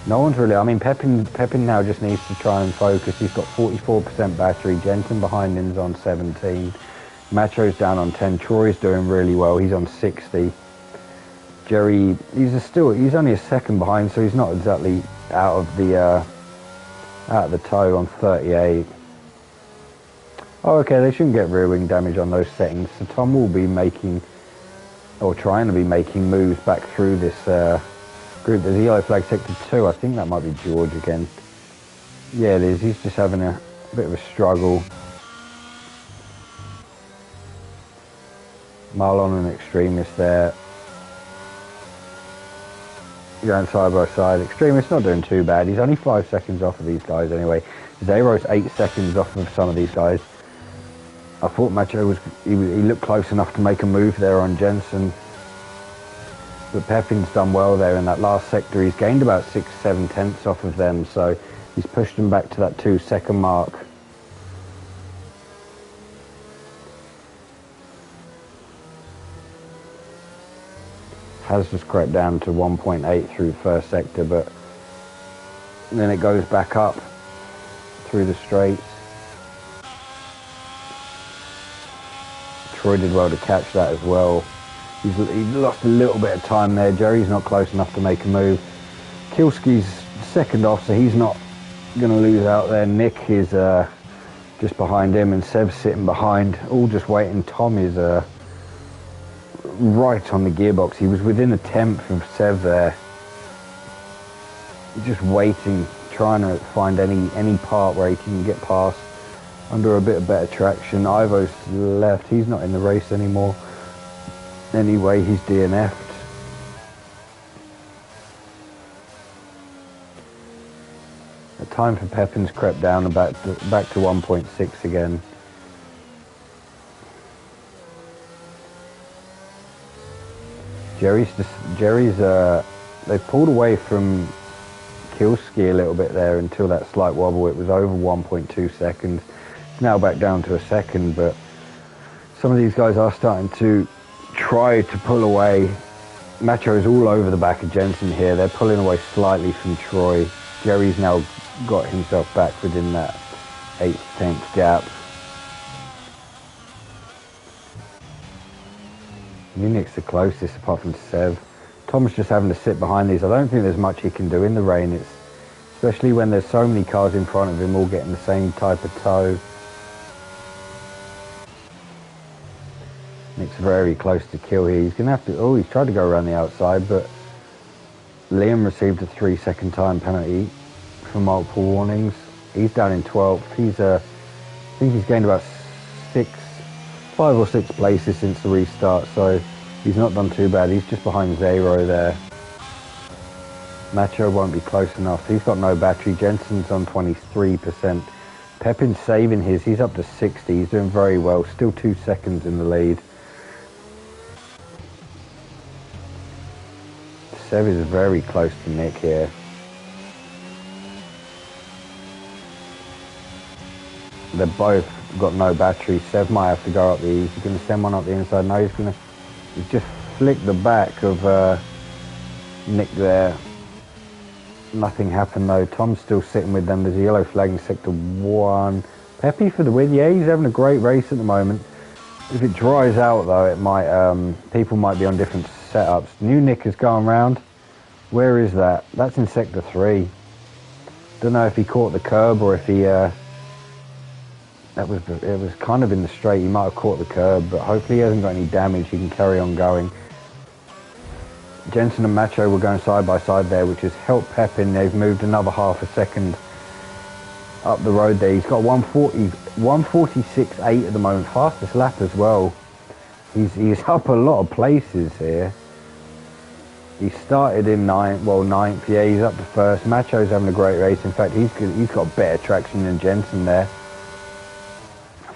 No one's really, I mean, Pepin now just needs to try and focus. He's got 44% battery. Jensen behind him's on 17. Macho's down on 10. Troy's doing really well. He's on 60. Jerry, he's only a second behind, so he's not exactly out of the toe on 38. Oh, okay, they shouldn't get rear wing damage on those settings. So Tom will be making, or trying to be making moves back through this group. There's a yellow flag sector 2. I think that might be George again. Yeah, it is. He's just having a bit of a struggle. Marlon and Extremist there. Going side by side. Extremist not doing too bad. He's only 5 seconds off of these guys anyway. Zero's 8 seconds off of some of these guys. I thought Macho he looked close enough to make a move there on Jensen. But Pepin's done well there in that last sector. He's gained about 6-7 tenths off of them, so he's pushed them back to that 2-second mark. Has just crept down to 1.8 through first sector, but then it goes back up through the straights. Troy did well to catch that as well. He lost a little bit of time there. Jerry's not close enough to make a move. Kilski's second off, so he's not going to lose out there. Nick is just behind him, and Sev's sitting behind, all just waiting. Tom is right on the gearbox. He was within a tenth of Sev there. Just waiting, trying to find any part where he can get past under a bit of better traction. Ivo's left. He's not in the race anymore. Anyway, he's DNF'd. The time for Pepin's crept down back to 1.6 again. Jerry's they've pulled away from Kilski a little bit there until that slight wobble. It was over 1.2 seconds. It's now back down to a second, but some of these guys are starting to try to pull away. Macho's all over the back of Jensen here. They're pulling away slightly from Troy. Jerry's now got himself back within that 8/10 gap. Munich's the closest apart from Sev. Tom's just having to sit behind these. I don't think there's much he can do in the rain, especially when there's so many cars in front of him all getting the same type of toe. Nick's very close to kill here. He's going to have to... Oh, he's tried to go around the outside, but Liam received a 3-second time penalty for multiple warnings. He's down in 12th. I think he's gained about 5 or 6 places since the restart, so he's not done too bad. He's just behind Zero there. Macho won't be close enough. He's got no battery. Jensen's on 23%. Pepin's saving his. He's up to 60. He's doing very well. Still 2 seconds in the lead. Sev is very close to Nick here. They've both got no battery. Sev might have to go up the east. He's going to send one up the inside. No, he's just flicked the back of Nick there. Nothing happened though. Tom's still sitting with them. There's a yellow flag in sector 1. Pepe for the win. Yeah, he's having a great race at the moment. If it dries out though, it might people might be on different setups. New Nick has gone round. Where is that? That's in sector 3. Don't know if he caught the curb or if he it was kind of in the straight. He might have caught the curb, but hopefully he hasn't got any damage. He can carry on going. Jensen and Macho were going side by side there, which has helped Pepin. They've moved another half a second up the road there. He's got 146.8 at the moment, fastest lap as well. He's up a lot of places here. He started in ninth. Yeah, he's up to first. Macho's having a great race. In fact, he's got better traction than Jensen there.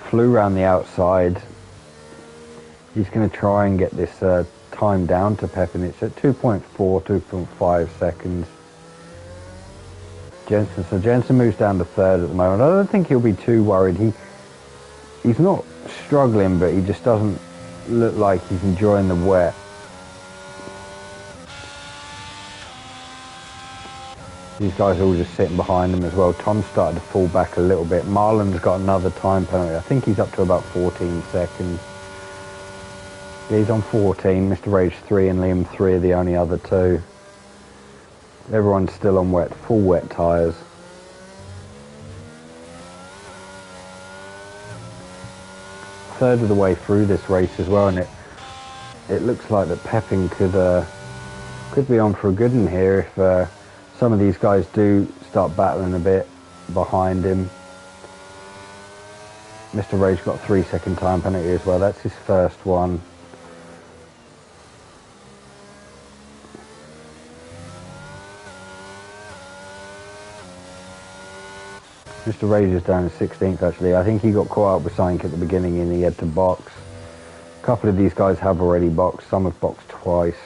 Flew around the outside. He's going to try and get this time down to Pepin. It's at 2.4, 2.5 seconds. Jensen moves down to third at the moment. I don't think he'll be too worried. He's not struggling, but he just doesn't look like he's enjoying the wet. These guys are all just sitting behind him as well. Tom started to fall back a little bit. Marlon's got another time penalty. I think he's up to about 14 seconds. Yeah, he's on 14. Mr. Rage 3 and Liam 3 are the only other two. Everyone's still on wet, full wet tyres. Third of the way through this race as well, and it looks like that Pepin could be on for a good one here if some of these guys do start battling a bit behind him. Mr. Rage got a 3-second time penalty as well. That's his first one. Mr. Rage is down in 16th actually. I think he got caught up with something at the beginning and he had to box. A couple of these guys have already boxed. Some have boxed twice.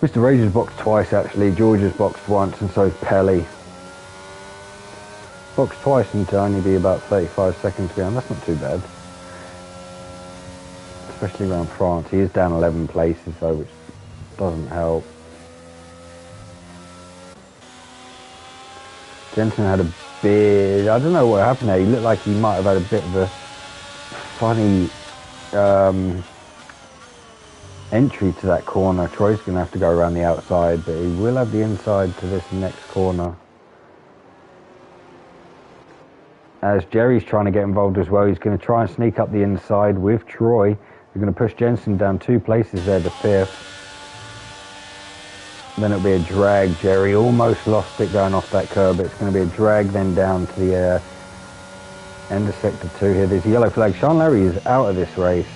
Mr. Rage has boxed twice actually, George has boxed once, and so has Pelly. Boxed twice and to only be about 35 seconds behind, that's not too bad. Especially around France. He is down 11 places though, which doesn't help. Jensen had a bit, I don't know what happened there, he looked like he might have had a bit of a funny entry to that corner. Troy's going to have to go around the outside, but he will have the inside to this next corner. As Jerry's trying to get involved as well, he's going to try and sneak up the inside with Troy. They're going to push Jensen down 2 places there to 5th. Then it'll be a drag. Jerry almost lost it going off that curb. It's going to be a drag then down to the end of sector 2 here. There's a yellow flag. Sean Larry is out of this race.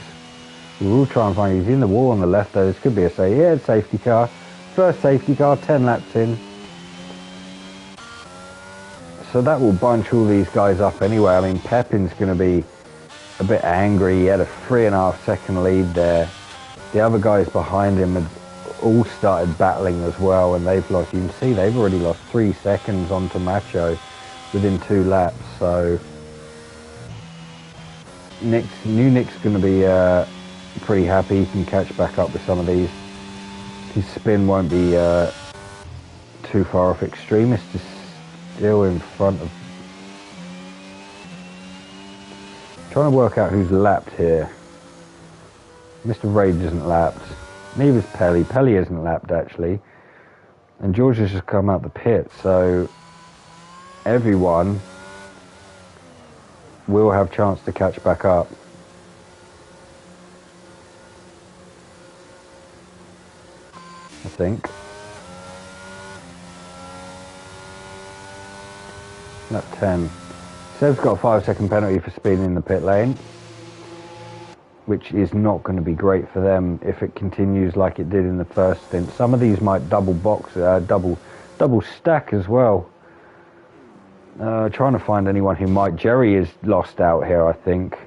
We'll try and find, he's in the wall on the left though. This could be a safety car. First safety car, 10 laps in. So that will bunch all these guys up anyway. I mean, Pepin's going to be a bit angry. He had a 3.5 second lead there. The other guys behind him had all started battling as well, and they've lost, you can see they've already lost 3 seconds onto Macho within 2 laps. So Nick's going to be pretty happy. He can catch back up with some of these. His spin won't be too far off. Extremist is still in front of. Trying to work out who's lapped here. Mr. Rage isn't lapped. Neither is Pelly. Pelly isn't lapped actually. And George has just come out the pit, so everyone will have chance to catch back up. I think. Lap 10. Seb's got a 5-second penalty for speeding in the pit lane, which is not going to be great for them if it continues like it did in the first stint. Some of these might double stack as well. Trying to find anyone who might. Jerry is lost out here, I think.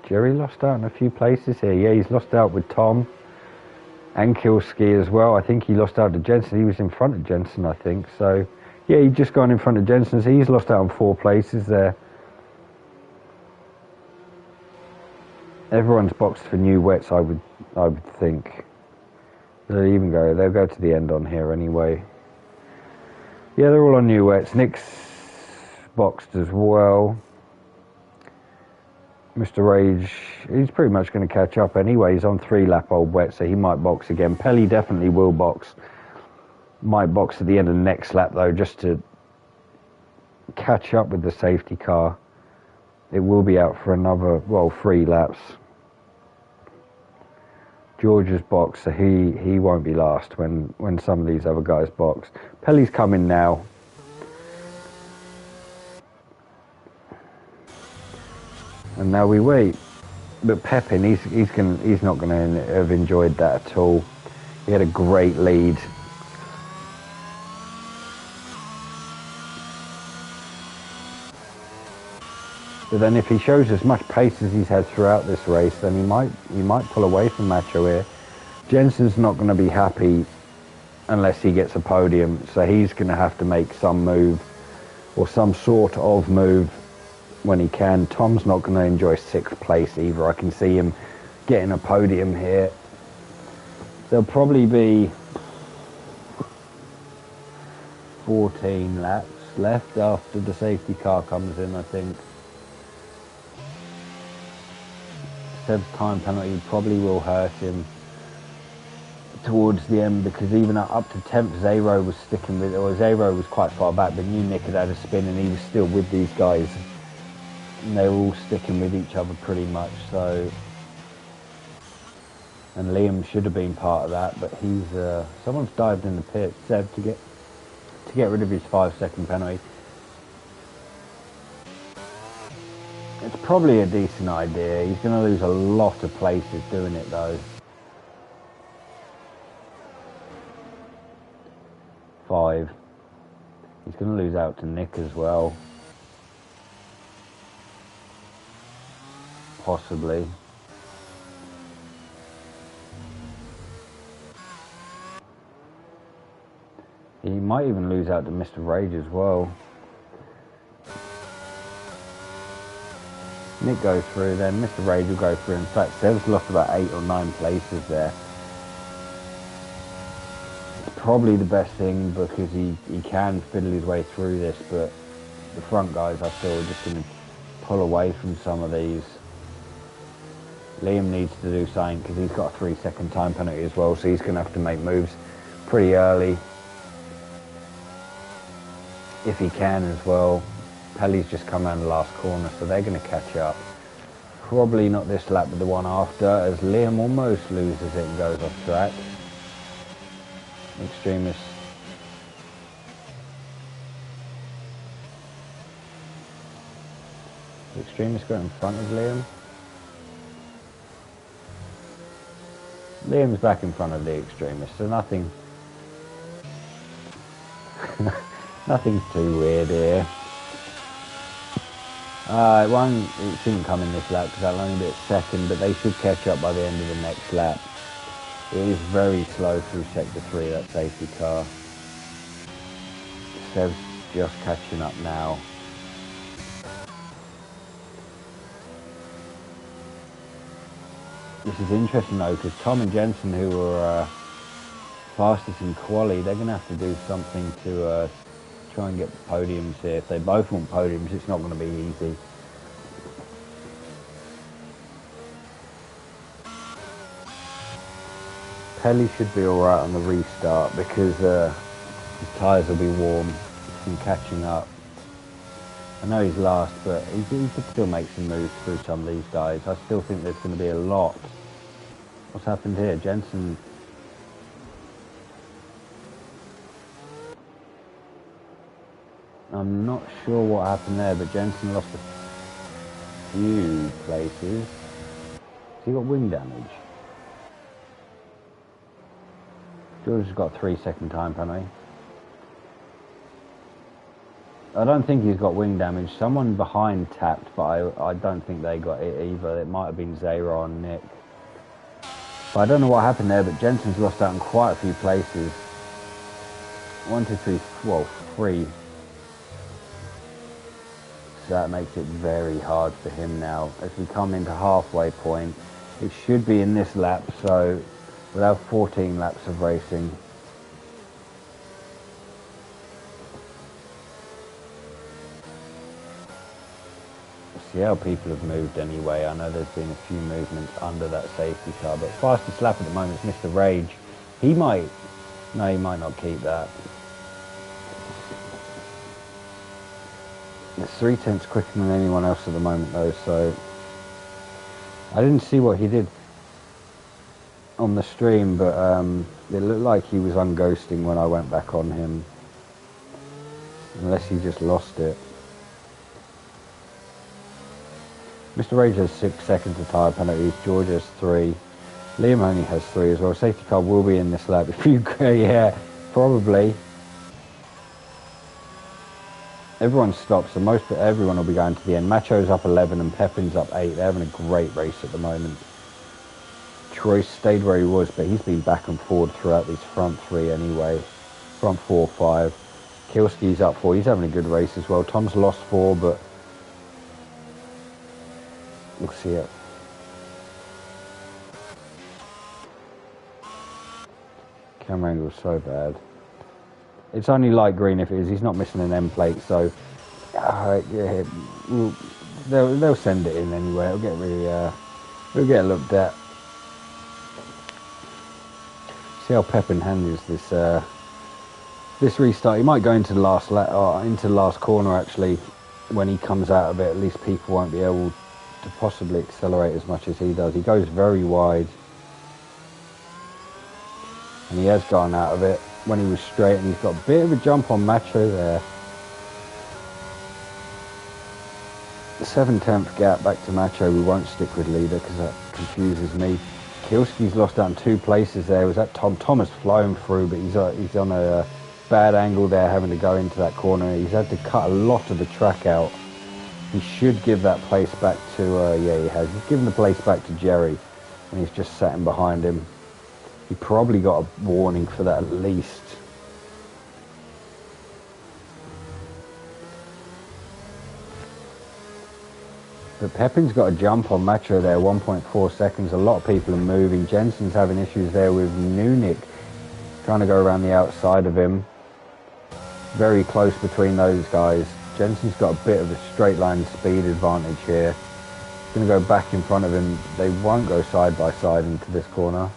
Jerry lost out in a few places here. Yeah, he's lost out with Tom and Kilski as well. I think he lost out to Jensen. He was in front of Jensen, I think. So, yeah, he's just gone in front of Jensen. So he's lost out in 4 places there. Everyone's boxed for new wets, I would think. They'll go to the end on here anyway. Yeah, they're all on new wets. Nick's boxed as well. Mr. Rage, he's pretty much going to catch up anyway. He's on 3-lap old wet, so he might box again. Pelly definitely will box. Might box at the end of the next lap though, just to catch up with the safety car. It will be out for another, 3 laps. George's box, so he won't be last when some of these other guys box. Pelly's coming now. And now we wait. But Pepin, he's not going to have enjoyed that at all. He had a great lead. But then if he shows as much pace as he's had throughout this race, then he might pull away from Macho here. Jensen's not going to be happy unless he gets a podium, so he's going to have to make some move or some sort of move when he can. Tom's not going to enjoy 6th place either. I can see him getting a podium here. There'll probably be 14 laps left after the safety car comes in, I think. Seb's time penalty probably will hurt him towards the end, because even up to 10th, Zero was sticking with, or Zero was quite far back, but knew Nick had had a spin and he was still with these guys. And they were all sticking with each other pretty much, so. And Liam should have been part of that, but he's, someone's dived in the pit, Seb, to get rid of his 5-second penalty. It's probably a decent idea. He's going to lose a lot of places doing it though. 5. He's going to lose out to Nick as well. Possibly. He might even lose out to Mr. Rage as well. Nick goes through, then Mr. Rage will go through. In fact, Seb's lost about 8 or 9 places there. It's probably the best thing because he can fiddle his way through this, but the front guys I feel are just going to pull away from some of these. Liam needs to do something because he's got a 3-second time penalty as well, so he's going to have to make moves pretty early if he can as well. Pelly's just come around the last corner, so they're going to catch up. Probably not this lap, but the one after, as Liam almost loses it and goes off track. Extremist. Extremist got in front of Liam. Liam's back in front of the Extremist, so nothing. Nothing's too weird here. It shouldn't come in this lap because that'll only be at 2nd, but they should catch up by the end of the next lap. It is very slow through sector 3, that safety car. Seb's just catching up now. This is interesting though, because Tom and Jensen, who were fastest in quali, they're going to have to do something to try and get podiums here. If they both want podiums, it's not going to be easy. Pelly should be alright on the restart because his tyres will be warm from catching up. I know he's last, but he could still make some moves through some of these guys. I still think there's going to be a lot. What's happened here? Jensen. I'm not sure what happened there, but Jensen lost a few places. Has he got wing damage? George has got a 3-second time penalty. I don't think he's got wing damage. Someone behind tapped, but I don't think they got it either. It might have been Zara and Nick. But I don't know what happened there, but Jensen's lost out in quite a few places. 1, 2, 3, well, 3. So that makes it very hard for him now. As we come into halfway point, it should be in this lap, so we'll have 14 laps of racing. See how people have moved anyway. I know there's been a few movements under that safety car, but fastest lap at the moment is Mr. Rage. He might not keep that. It's 3/10 quicker than anyone else at the moment though, so I didn't see what he did on the stream, but it looked like he was unghosting when I went back on him, unless he just lost it. Mr. Rage has 6 seconds of tyre penalties, George has 3, Liam only has 3 as well. Safety car will be in this lap. If you go, yeah, probably. Everyone stops, so everyone will be going to the end. Macho's up 11 and Pepin's up 8. They're having a great race at the moment. Troy stayed where he was, but he's been back and forward throughout these front 3 anyway. Front 4, 5. Kilski's up 4. He's having a good race as well. Tom's lost 4, but We'll see it. Camera angle's so bad. It's only light green if it is. He's not missing an end plate, so yeah, they'll send it in anyway. It'll get looked at. See how Pepin handles this restart. He might go into the last corner actually. When he comes out of it, at least people won't be able to possibly accelerate as much as he does. He goes very wide, and he has gone out of it when he was straight, and he's got a bit of a jump on Macho there. 7/10 gap back to Macho. We won't stick with leader because that confuses me. Kielski's lost out in 2 places there. Was that Tom? Tom has flown through, but he's on a bad angle there, having to go into that corner. He's had to cut a lot of the track out. He should give that place back to, yeah, he has. He's given the place back to Jerry, and he's just sat in behind him. He probably got a warning for that at least. But Pepin's got a jump on Macho there, 1.4 seconds. A lot of people are moving. Jensen's having issues there with Nunik, trying to go around the outside of him. Very close between those guys. Jensen's got a bit of a straight line speed advantage here. Going to go back in front of him. They won't go side by side into this corner.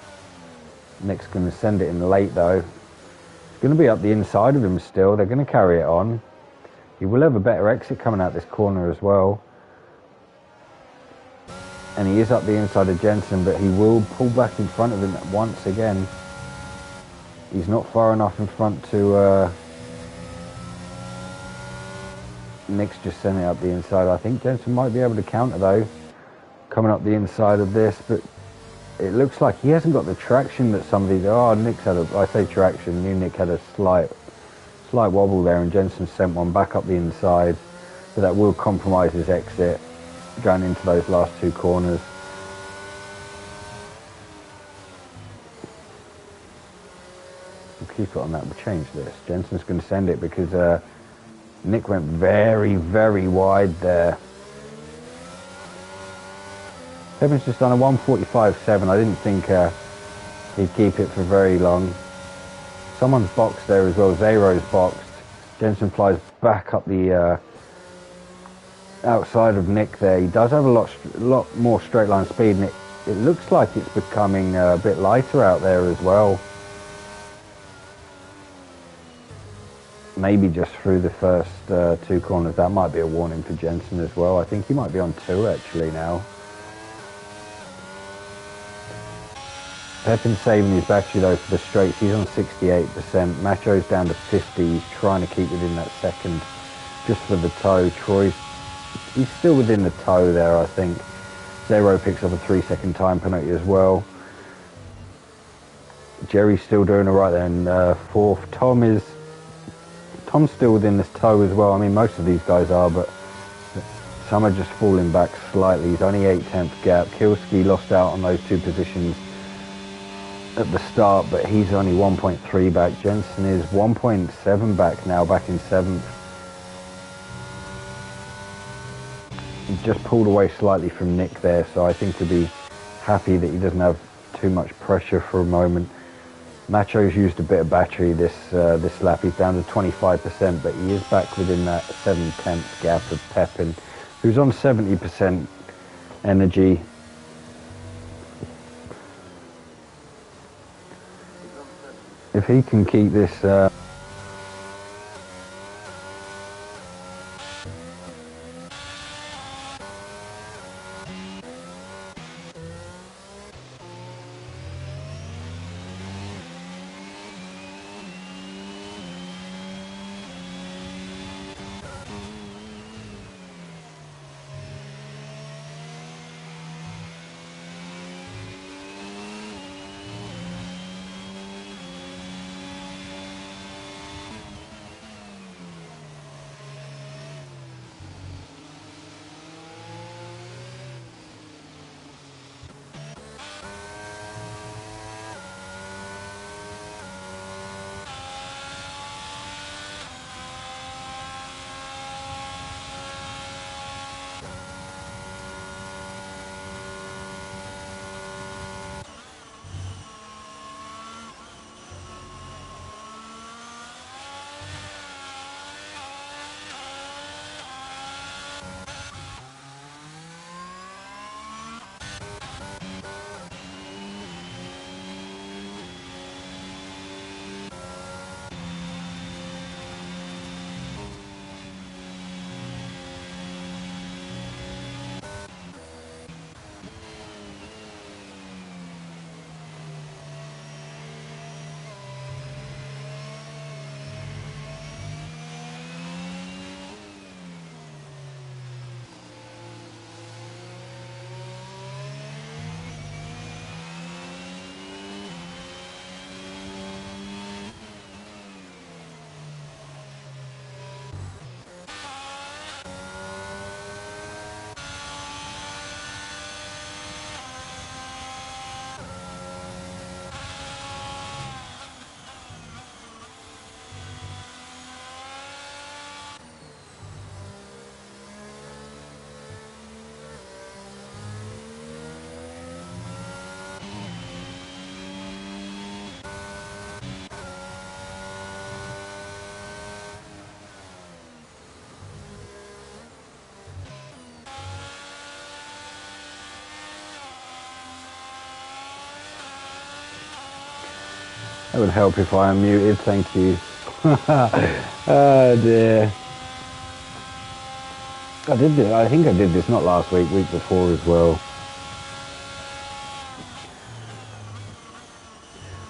Nick's going to send it in late though. It's going to be up the inside of him still. They're going to carry it on. He will have a better exit coming out this corner as well. And he is up the inside of Jensen, but he will pull back in front of him once again. He's not far enough in front to... Nick's just sending it up the inside. I think Jensen might be able to counter though, coming up the inside of this, but it looks like he hasn't got the traction that some of these... Oh, Nick's had I say traction, Nick had a slight wobble there, and Jensen sent one back up the inside, but that will compromise his exit going into those last 2 corners. We'll keep it on that. We'll change this. Jensen's going to send it because Nick went very, very wide there. Pepin's just done a 1:45.7. I didn't think he'd keep it for very long. Someone's boxed there as well. Zero's boxed. Jensen flies back up the outside of Nick there. He does have a lot more straight line speed, and it looks like it's becoming a bit lighter out there as well. Maybe just through the first 2 corners. That might be a warning for Jensen as well. I think he might be on 2 actually now. Pepin's saving his battery though for the straights. He's on 68%. Macho's down to 50. He's trying to keep within that second just for the toe. He's still within the toe there, I think. Zero picks up a 3-second time penalty as well. Jerry's still doing all right there in 4th. Tom's still within this toe as well. I mean, most of these guys are, but some are just falling back slightly. He's only 8/10 gap. Kielski lost out on those 2 positions at the start, but he's only 1.3 back. Jensen is 1.7 back now, back in 7th. He just pulled away slightly from Nick there, so I think he'll be happy that he doesn't have too much pressure for a moment. Macho's used a bit of battery this lap. He's down to 25%, but he is back within that 7/10 gap of Pepin, who's on 70% energy. If he can keep this That would help if I unmuted, thank you. Oh dear. I think I did this not last week, week before as well.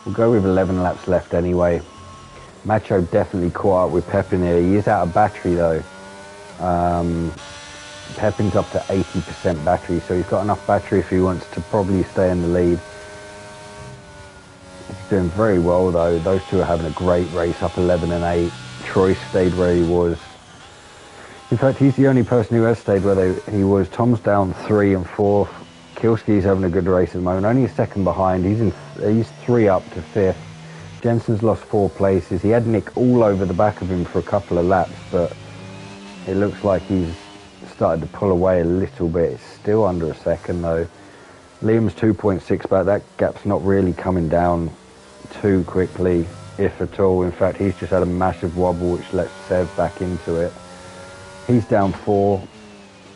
We'll go with 11 laps left anyway. Macho definitely caught up with Pepin here. He is out of battery though. Pepin's up to 80% battery, so he's got enough battery if he wants to probably stay in the lead. He's doing very well though. Those two are having a great race, up 11 and 8. Troy stayed where he was. In fact, he's the only person who has stayed where he was. Tom's down 3 and 4. Kielski's having a good race at the moment, only a second behind. He's 3 up to 5th. Jensen's lost 4 places. He had Nick all over the back of him for a couple of laps, but it looks like he's started to pull away a little bit. It's still under a second though. Liam's 2.6 back. That gap's not really coming down too quickly, if at all. In fact, he's just had a massive wobble, which lets Sev back into it. He's down 4.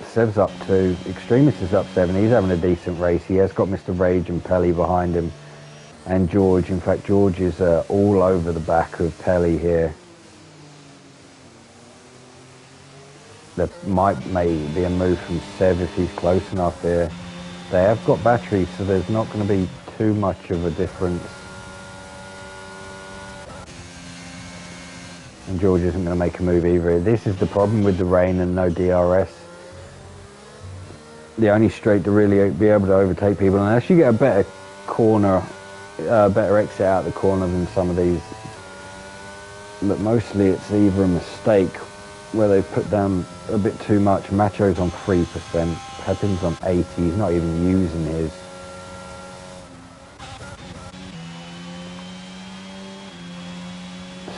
Sev's up 2. Extremist is up 7. He's having a decent race. He has got Mr. Rage and Pelly behind him. And George. In fact, George is all over the back of Pelly here. That might maybe be a move from Sev if he's close enough here. They have got batteries, so there's not going to be too much of a difference. And George isn't going to make a move either. This is the problem with the rain and no DRS. The only straight to really be able to overtake people, unless you get a better corner, better exit out the corner than some of these. But mostly it's either a mistake where they've put down a bit too much. Macho's on 3%, Pepin's on 80, he's not even using his.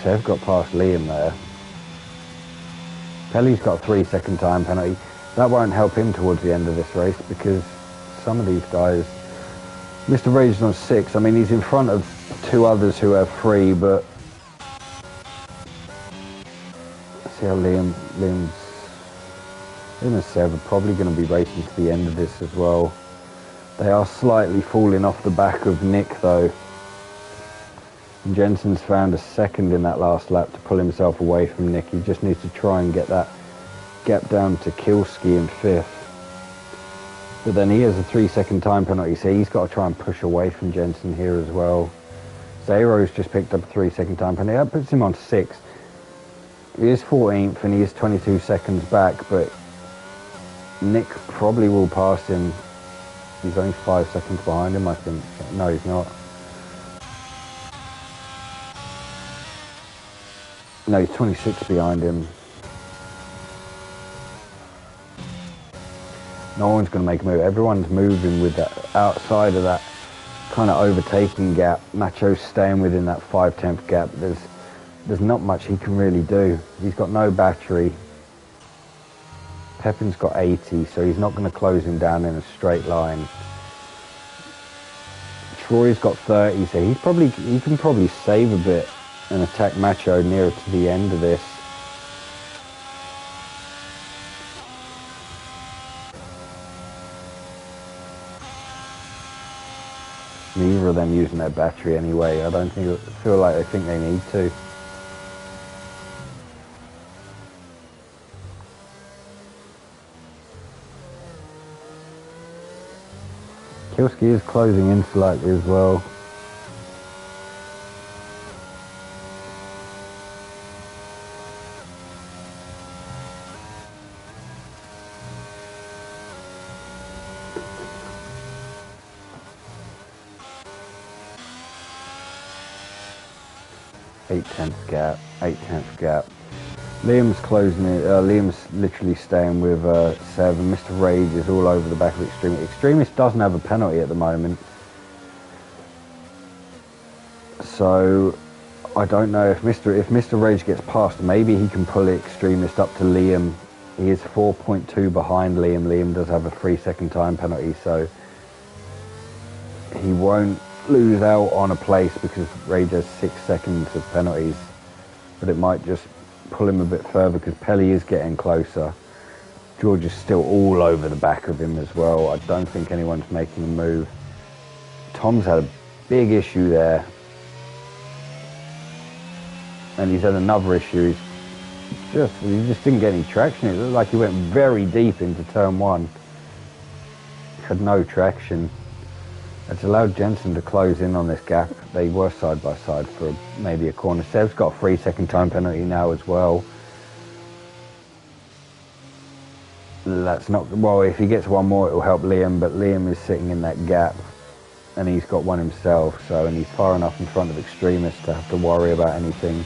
Sev got past Liam there. Pelly's got a 3-second time penalty. That won't help him towards the end of this race because some of these guys, Mr. Rage is on 6. I mean, he's in front of 2 others who have 3, but see how Liam and Sev are probably going to be racing to the end of this as well. They are slightly falling off the back of Nick though. And Jensen's found a second in that last lap to pull himself away from Nick. He just needs to try and get that gap down to Kielski in 5th. But then he has a 3-second time penalty, so he's got to try and push away from Jensen here as well. Zero's just picked up a 3-second time penalty. That puts him on 6th. He is 14th and he is 22 seconds back, but Nick probably will pass him. He's only 5 seconds behind him, I think. No, he's not. No, he's 26 behind him. No one's going to make a move. Everyone's moving with that outside of that kind of overtaking gap. Macho's staying within that 5/10 gap. There's not much he can really do. He's got no battery. Pepin's got 80, so he's not going to close him down in a straight line. Troy's got 30, so he can probably save a bit and attack Macho nearer to the end of this. Neither of them using their battery anyway. I don't feel like they think they need to. Kielski is closing in slightly as well. Eight-tenths gap. Liam's closing it. Liam's literally staying with 7. Mr. Rage is all over the back of Extremist. Extremist doesn't have a penalty at the moment, so I don't know if Mr. Rage gets past. Maybe he can pull Extremist up to Liam. He is 4.2 behind Liam. Liam does have a 3-second time penalty, so he won't lose out on a place because Rage has 6 seconds of penalties, but it might just pull him a bit further because Pelly is getting closer. George is still all over the back of him as well. I don't think anyone's making a move. Tom's had a big issue there. And he's had another issue. He just didn't get any traction. It looked like he went very deep into turn one. Had no traction. It's allowed Jensen to close in on this gap. They were side by side for maybe a corner. Sev's got a 3-second time penalty now as well. That's not, well, if he gets one more, it will help Liam, but Liam is sitting in that gap and he's got one himself, so, and he's far enough in front of Extremist to have to worry about anything.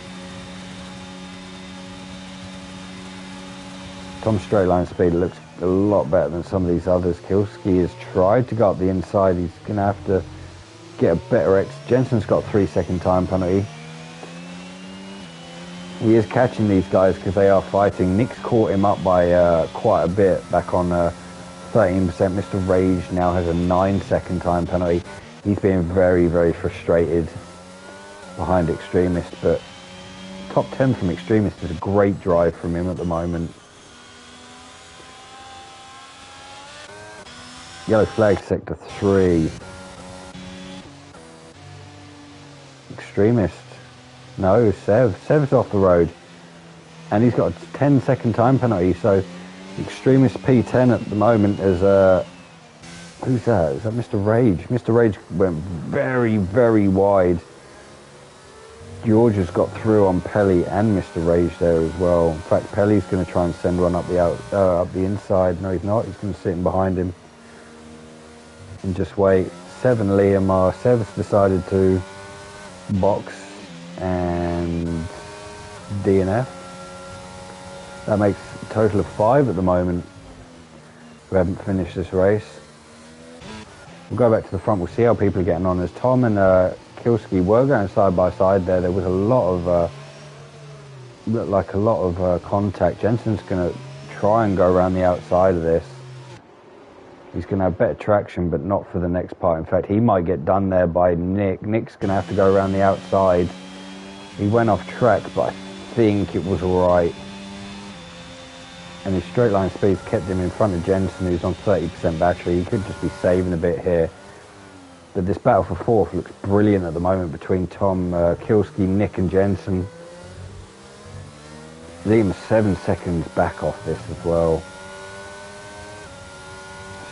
Tom's straight line speed looks a lot better than some of these others. Kilski has tried to go up the inside. He's going to have to get a better X. Jensen's got a 3-second time penalty. He is catching these guys because they are fighting. Nick's caught him up by quite a bit, back on 13%. Mr. Rage now has a 9-second time penalty. He's being very, very frustrated behind Extremist, but top 10 from Extremist is a great drive from him at the moment. Yellow flag, sector 3. Extremist. No, Sev's off the road. And he's got a 10-second time penalty, so Extremist P10 at the moment is, who's that? Is that Mr. Rage? Mr. Rage went very, very wide. George has got through on Pelly and Mr. Rage there as well. In fact, Pelly's going to try and send one up the inside. No, he's not. He's going to sit in behind him and just wait. Sev and Liam are. Sev's decided to box and DNF. That makes a total of 5 at the moment who haven't finished this race. We'll go back to the front. We'll see how people are getting on. As Tom and Kilski were going side by side there was a lot of looked like a lot of contact. Jensen's going to try and go around the outside of this. He's going to have better traction, but not for the next part. In fact, he might get done there by Nick. Nick's going to have to go around the outside. He went off track, but I think it was all right. And his straight line speeds kept him in front of Jensen, who's on 30% battery. He could just be saving a bit here. But this battle for fourth looks brilliant at the moment between Tom, Kilski, Nick and Jensen. Liam's 7 seconds back off this as well.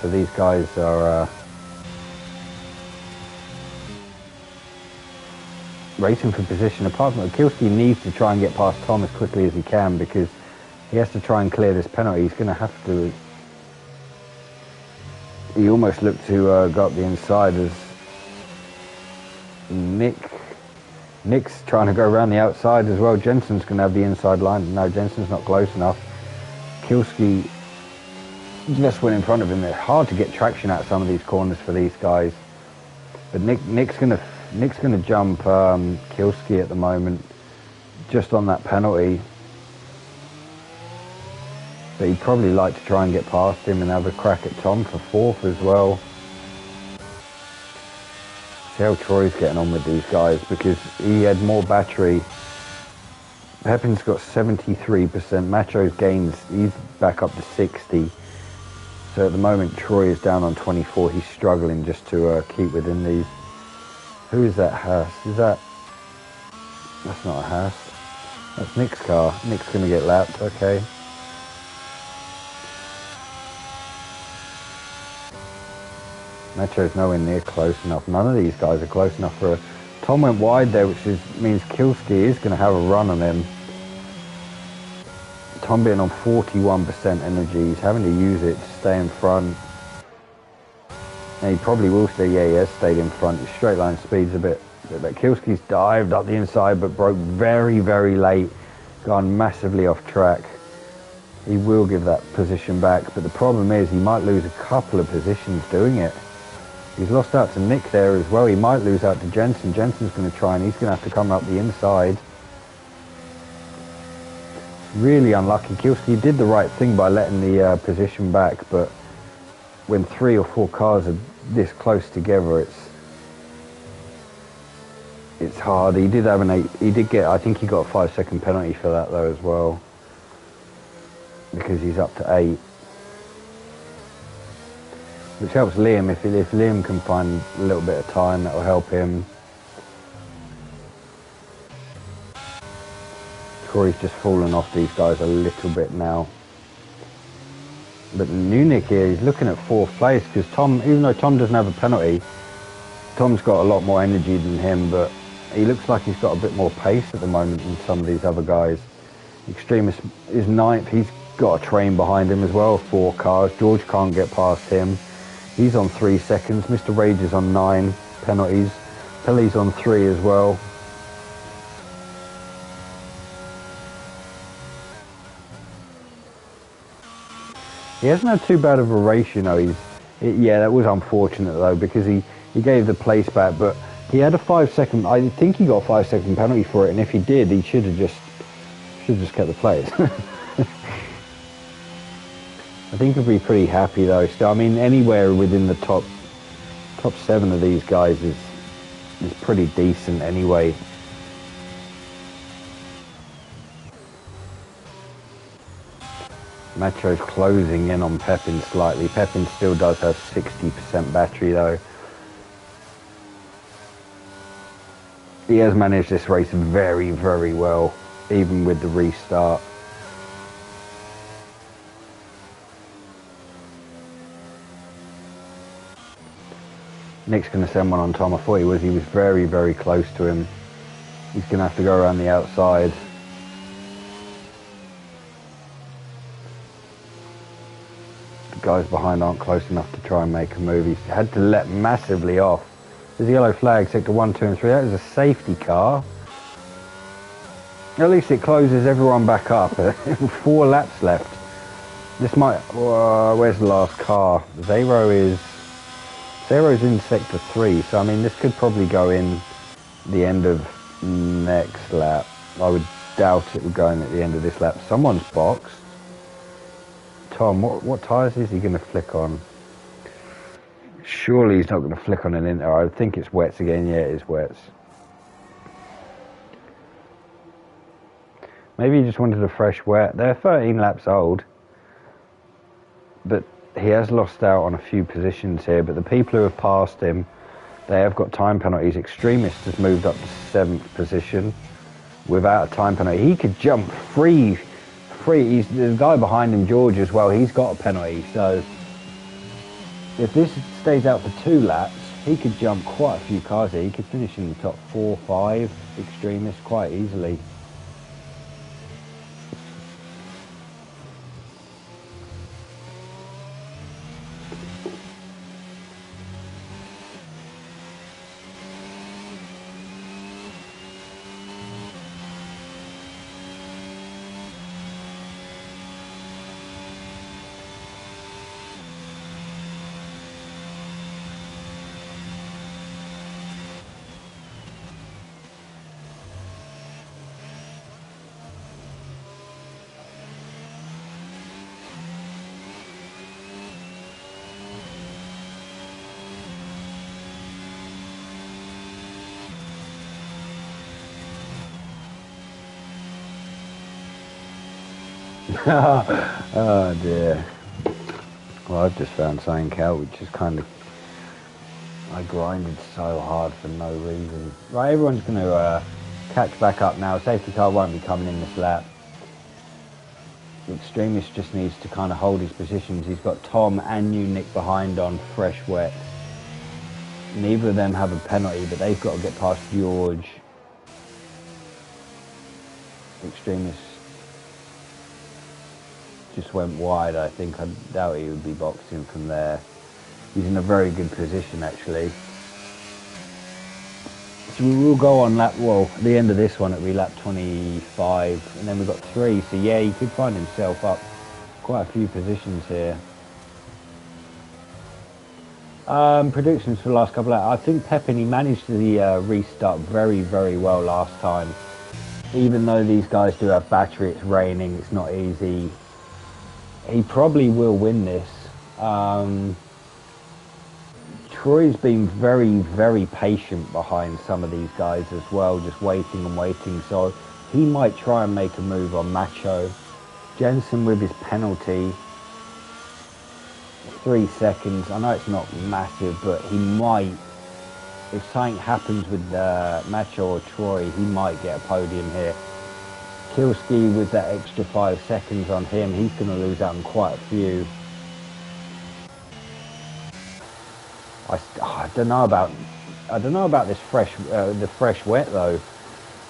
So these guys are racing for position. Apart from that, Kilski needs to try and get past Tom as quickly as he can, because he has to try and clear this penalty. He's going to have to. He almost looked to go up the inside as Nick's trying to go around the outside as well. Jensen's going to have the inside line. No, Jensen's not close enough. Kilski just went in front of him. It's hard to get traction out of some of these corners for these guys. But Nick's gonna jump Kilski at the moment, just on that penalty. But he'd probably like to try and get past him and have a crack at Tom for fourth as well. See how Troy's getting on with these guys, because he had more battery. Pepin's got 73%. Macho's gains, he's back up to 60. So at the moment, Troy is down on 24. He's struggling just to keep within these. Who is that Haas? That's not a Haas. That's Nick's car. Nick's going to get lapped. Okay. Macho's nowhere near close enough. None of these guys are close enough for a... Tom went wide there, which means Kilski is going to have a run on him. Tom being on 41% energy, he's having to use it to stay in front. And he probably will stay, yeah, he has stayed in front. His straight line speed's a bit but Kilski's dived up the inside but broke very, very late, gone massively off track. He will give that position back, but the problem is he might lose a couple of positions doing it. He's lost out to Nick there as well. He might lose out to Jensen. Jensen's going to try, and he's going to have to come up the inside. Really unlucky. Kilski did the right thing by letting the position back, but when 3 or 4 cars are this close together, it's hard. He did have I think he got a 5-second penalty for that though as well, because he's up to 8. Which helps Liam. If Liam can find a little bit of time, that will help him. Troy's just fallen off these guys a little bit now. But Munich here, he's looking at 4th place because Tom, even though Tom doesn't have a penalty, Tom's got a lot more energy than him, but he looks like he's got a bit more pace at the moment than some of these other guys. Extremist is 9th, he's got a train behind him as well, 4 cars. George can't get past him. He's on 3 seconds. Mr. Rage is on 9 penalties. Pelle's on 3 as well. He hasn't had too bad of a race, you know. Yeah, that was unfortunate though, because he gave the place back, but he had a 5-second, I think he got a 5-second penalty for it, and if he did, he should have just kept the place. I think he'll be pretty happy though. Still, I mean, anywhere within the top 7 of these guys is pretty decent anyway. Macho's closing in on Pepin slightly. Pepin still does have 60% battery though. He has managed this race very, very well, even with the restart. Nick's going to send one on Tom. I thought he was very, very close to him. He's going to have to go around the outside. The guys behind aren't close enough to try and make a move. He's had to let massively off. There's a yellow flag, sector 1, 2 and 3. That is a safety car. At least it closes everyone back up. 4 laps left. This might... where's the last car? Zero's in sector 3, so I mean this could probably go in the end of next lap. I would doubt it would go in at the end of this lap. Someone's boxed. Tom, what tyres is he going to flick on? Surely he's not going to flick on an Inter. I think it's wets again. Yeah, it is wets. Maybe he just wanted a fresh wet. They're 13 laps old, but he has lost out on a few positions here. But the people who have passed him, they have got time penalties. Extremist has moved up to 7th position without a time penalty. He could jump free. There's a guy behind him, George, as well. He's got a penalty. So if this stays out for 2 laps, he could jump quite a few cars here. He could finish in the top 4, 5 Extremists quite easily. Oh dear. Well, I've just found something out which is kind of... I grinded so hard for no reason. Right, everyone's going to catch back up now. Safety car won't be coming in this lap. The Extremist just needs to kind of hold his positions. He's got Tom and Nick behind on fresh wet. Neither of them have a penalty, but they've got to get past George. Extremist just went wide, I think. I doubt he would be boxing from there. He's in a very good position, actually. So we will go on lap, well, at the end of this one, it'll be lap 25, and then we've got 3. So yeah, he could find himself up quite a few positions here. Predictions for the last couple of laps. I think Pepin, he managed the restart very, very well last time. Even though these guys do have battery, it's raining, it's not easy. He probably will win this. Troy's been very, very patient behind some of these guys as well, just waiting and waiting. So he might try and make a move on Macho. Jensen with his penalty. 3 seconds. I know it's not massive, but he might. If something happens with Macho or Troy, he might get a podium here. Kielski with that extra 5 seconds on him, he's going to lose out on quite a few. I don't know about this the fresh wet though,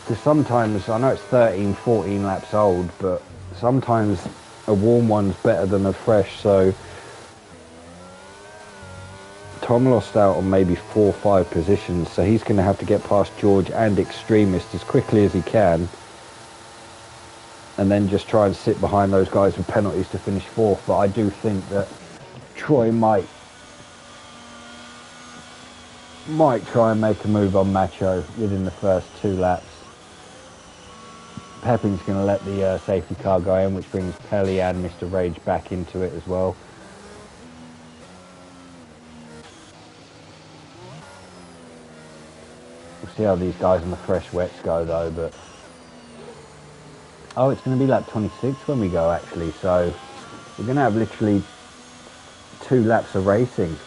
because sometimes I know it's 13, 14 laps old, but sometimes a warm one's better than a fresh. So Tom lost out on maybe 4 or 5 positions, so he's going to have to get past George and Extremist as quickly as he can, and then just try and sit behind those guys with penalties to finish 4th. But I do think that Troy might try and make a move on Macho within the first 2 laps. Pepin's going to let the safety car go in, which brings Pelly and Mr. Rage back into it as well. We'll see how these guys on the fresh wets go though, but... Oh, it's going to be lap 26 when we go actually, so we're going to have literally 2 laps of racing.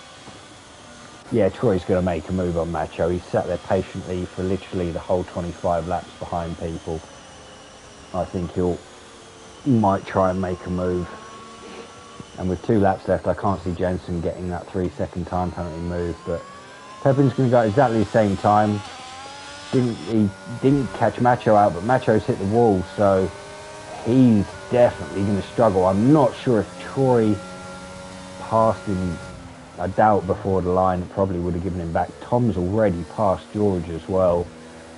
Yeah, Troy's going to make a move on Macho. He's sat there patiently for literally the whole 25 laps behind people. I think he might try and make a move. And with 2 laps left, I can't see Jensen getting that 3-second time penalty move, but Pepin's going to go exactly the same time. He didn't catch Macho out, but Macho's hit the wall, so he's definitely going to struggle. I'm not sure if Troy passed him. I doubt before the line, it probably would have given him back. Tom's already past George as well.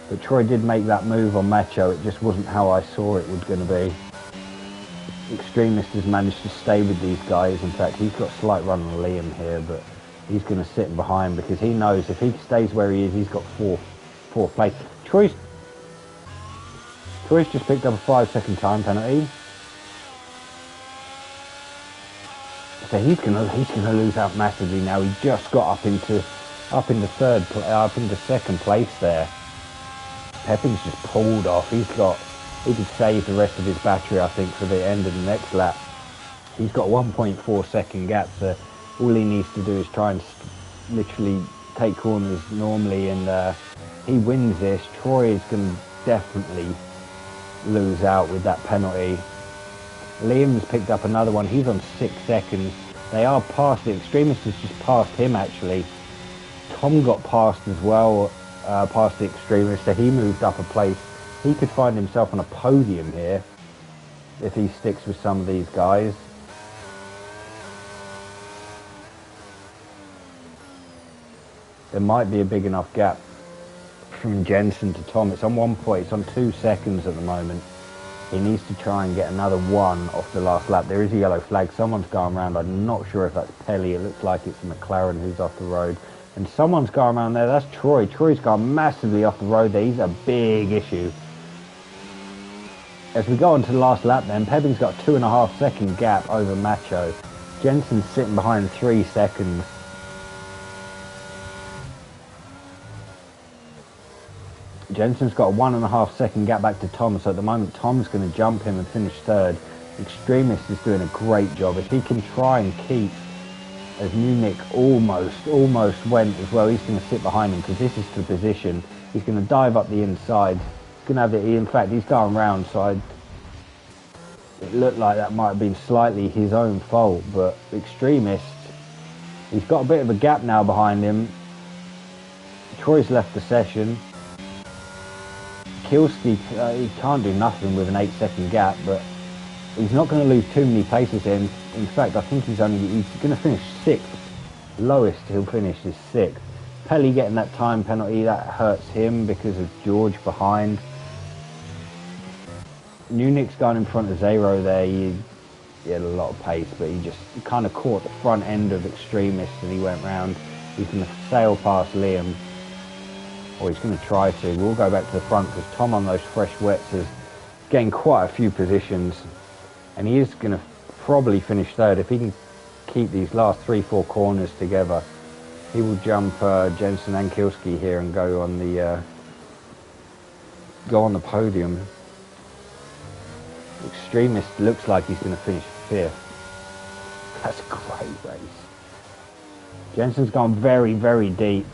But Troy did make that move on Macho. It just wasn't how I saw it was going to be. Extremist has managed to stay with these guys. In fact, he's got a slight run on Liam here, but he's going to sit behind because he knows if he stays where he is, he's got fourth place. Troy's just picked up a 5-second time penalty. So he's gonna lose out massively now. He just got up into second place there. Pepin's just pulled off. He could save the rest of his battery, I think, for the end of the next lap. He's got 1.4 second gap, so all he needs to do is try and literally take corners normally, and he wins this. Troy is going to definitely lose out with that penalty. Liam's picked up another one. He's on 6 seconds. They are past. The Extremist has just passed him, actually. Tom got past as well, past the Extremist, so he moved up a place. He could find himself on a podium here if he sticks with some of these guys. There might be a big enough gap from Jensen to Tom. It's on 1 point. It's on 2 seconds at the moment. He needs to try and get another 1 off the last lap. There is a yellow flag. Someone's going around. I'm not sure if that's Pelly. It looks like it's a McLaren who's off the road. And someone's going around there. That's Troy. Troy's gone massively off the road there. He's a big issue. As we go on to the last lap then, Pepin's got a 2.5 second gap over Macho. Jensen's sitting behind 3 seconds. Jensen's got a 1.5 second gap back to Tom, so at the moment Tom's going to jump him and finish 3rd. Extremist is doing a great job. If he can try and keep, as Munich almost went as well, he's going to sit behind him because this is the position. He's going to dive up the inside. He's going to have it. In fact, he's going round, so it looked like that might have been slightly his own fault, but Extremist, he's got a bit of a gap now behind him. Troy's left the session. Kielski, he can't do nothing with an 8 second gap, but he's not going to lose too many places in. In fact, I think he's going to finish 6th. Lowest he'll finish is 6th. Pelly getting that time penalty, that hurts him because of George behind. Munich's going in front of Zero there. He had a lot of pace, but he kind of caught the front end of Extremist and he went round. He's going to sail past Liam. Or he's going to try to. We'll go back to the front because Tom on those fresh wets has gained quite a few positions, and he is going to probably finish 3rd if he can keep these last 3-4 corners together. He will jump Jensen and Kielski here and go on the podium. Extremist looks like he's going to finish 5th. That's a great race. Jensen's gone very, very deep.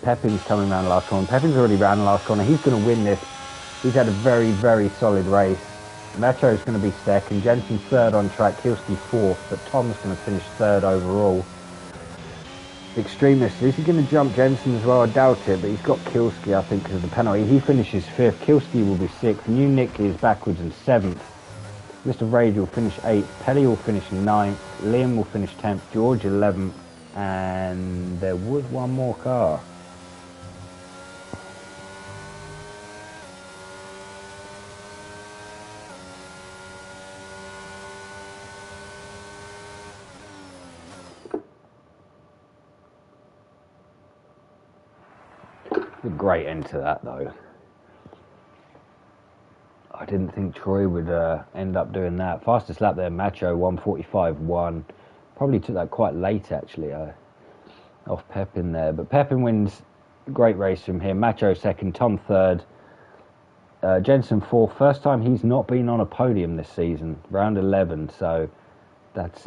Pepin's coming around the last corner. Pepin's already ran the last corner. He's going to win this. He's had a very, very solid race. Metro's going to be second, Jensen third on track, Kielski fourth, but Tom's going to finish third overall. Extremist, is he going to jump Jensen as well? I doubt it, but he's got Kielski, I think, because of the penalty. He finishes fifth, Kielski will be sixth, New Nick is backwards in seventh, Mr. Rage will finish eighth, Pelly will finish ninth, Liam will finish 10th, George 11th, and there was one more car. A great end to that though. I didn't think Troy would end up doing that. Fastest lap there, Macho 1:45.1. Probably took that quite late actually, off Pepin there. But Pepin wins. Great race from him. Macho second, Tom third, Jensen fourth. First time he's not been on a podium this season. Round 11. So that's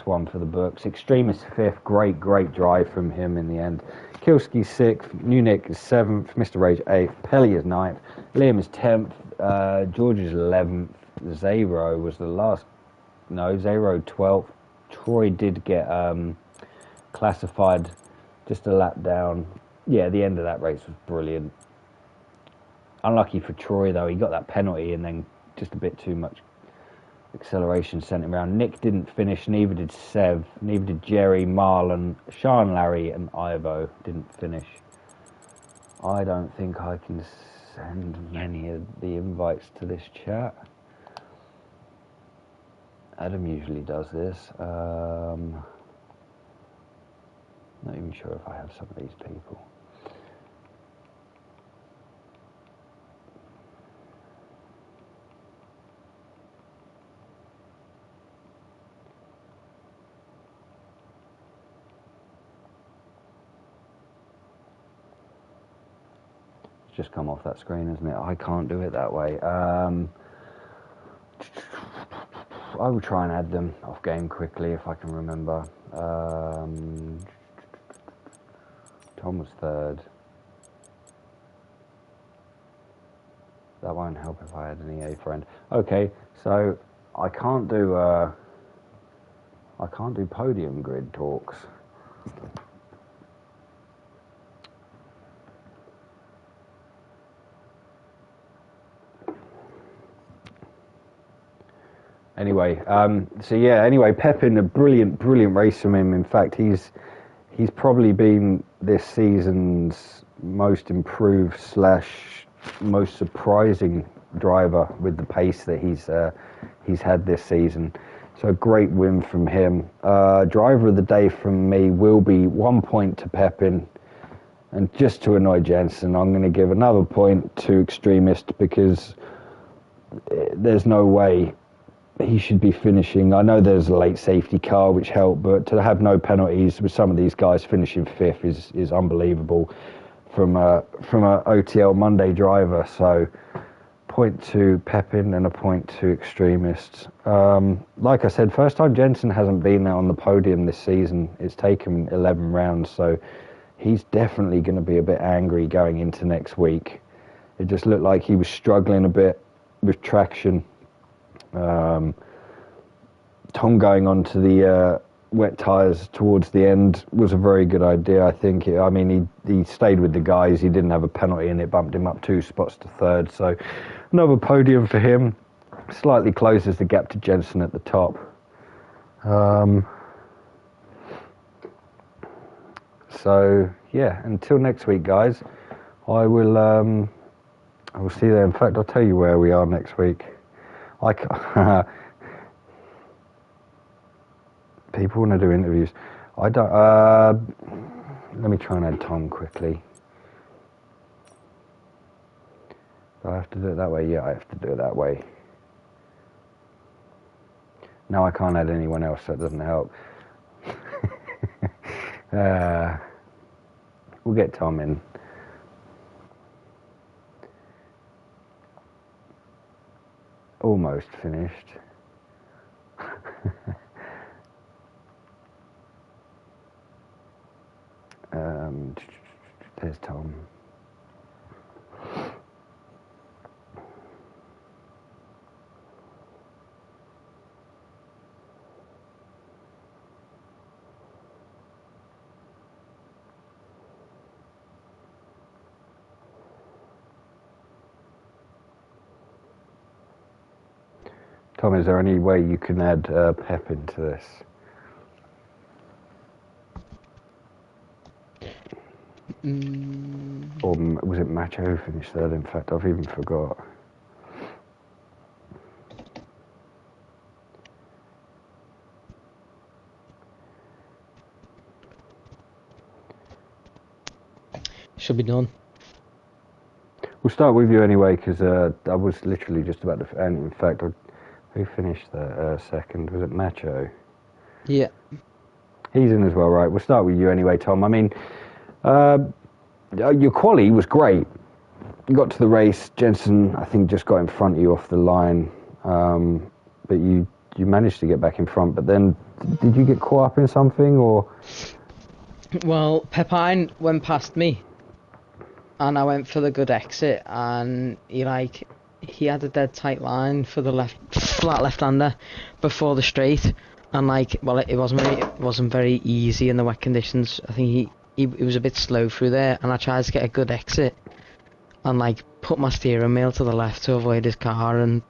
one for the books. Extremist fifth. Great drive from him in the end. Kielski sixth, Munich is seventh, Mr. Rage eighth, Pelly is ninth, Liam is 10th, George is 11th, Zero was the last, no, Zero 12th. Troy did get classified just a lap down. Yeah, the end of that race was brilliant. Unlucky for Troy though, he got that penalty and then just a bit too much acceleration sent him around. Nick didn't finish, neither did Sev, neither did Jerry, Marlon, Sean, Larry and Ivo didn't finish. I don't think I can send many of the invites to this chat. Adam usually does this. Not even sure if I have some of these people. Just come off that screen, isn't it? I can't do it that way. I will try and add them off game quickly if I can remember. Tom was third. That won't help if I add an EA friend. Okay, so I can't do podium grid talks. Anyway, anyway, Pepin, a brilliant race from him. In fact, he's probably been this season's most improved / most surprising driver with the pace that he's had this season. So great win from him. Driver of the day from me will be 1 point to Pepin, and just to annoy Jensen, I'm going to give another point to Extremist because there's no way he should be finishing. I know there's a late safety car which helped, but to have no penalties with some of these guys finishing fifth is unbelievable from a OTL Monday driver. So point to Pepin and a point to Extremists. Like I said, first time Jensen hasn't been there on the podium this season. It's taken 11 rounds, so he's definitely going to be a bit angry going into next week. It just looked like he was struggling a bit with traction. Tom going on to the wet tyres towards the end was a very good idea, I think. I mean, he stayed with the guys. He didn't have a penalty and it bumped him up 2 spots to third. So another podium for him. Slightly closes the gap to Jensen at the top. So yeah, until next week, guys, I will see you there. In fact, I'll tell you where we are next week. People want to do interviews. I don't. Let me try and add Tom quickly. Do I have to do it that way? Yeah, I have to do it that way. Now I can't add anyone else, so it doesn't help. We'll get Tom in. Almost finished. There's Tom. Tom, is there any way you can add pep into this? Or was it Macho who finished third? In fact, I've even forgot. Should be done. We'll start with you anyway, because I was literally just about to. And in fact, who finished the second? Was it Macho? Yeah. He's in as well, right? We'll start with you anyway, Tom. I mean, your quali was great. You got to the race. Jensen, I think, just got in front of you off the line, but you managed to get back in front. But then, did you get caught up in something, or? Well, Pepine went past me, and I went for the good exit, and he had a dead tight line for the flat left-hander before the straight, and it wasn't very easy in the wet conditions. I think he was a bit slow through there, and I tried to get a good exit, and put my steering wheel to the left to avoid his car, and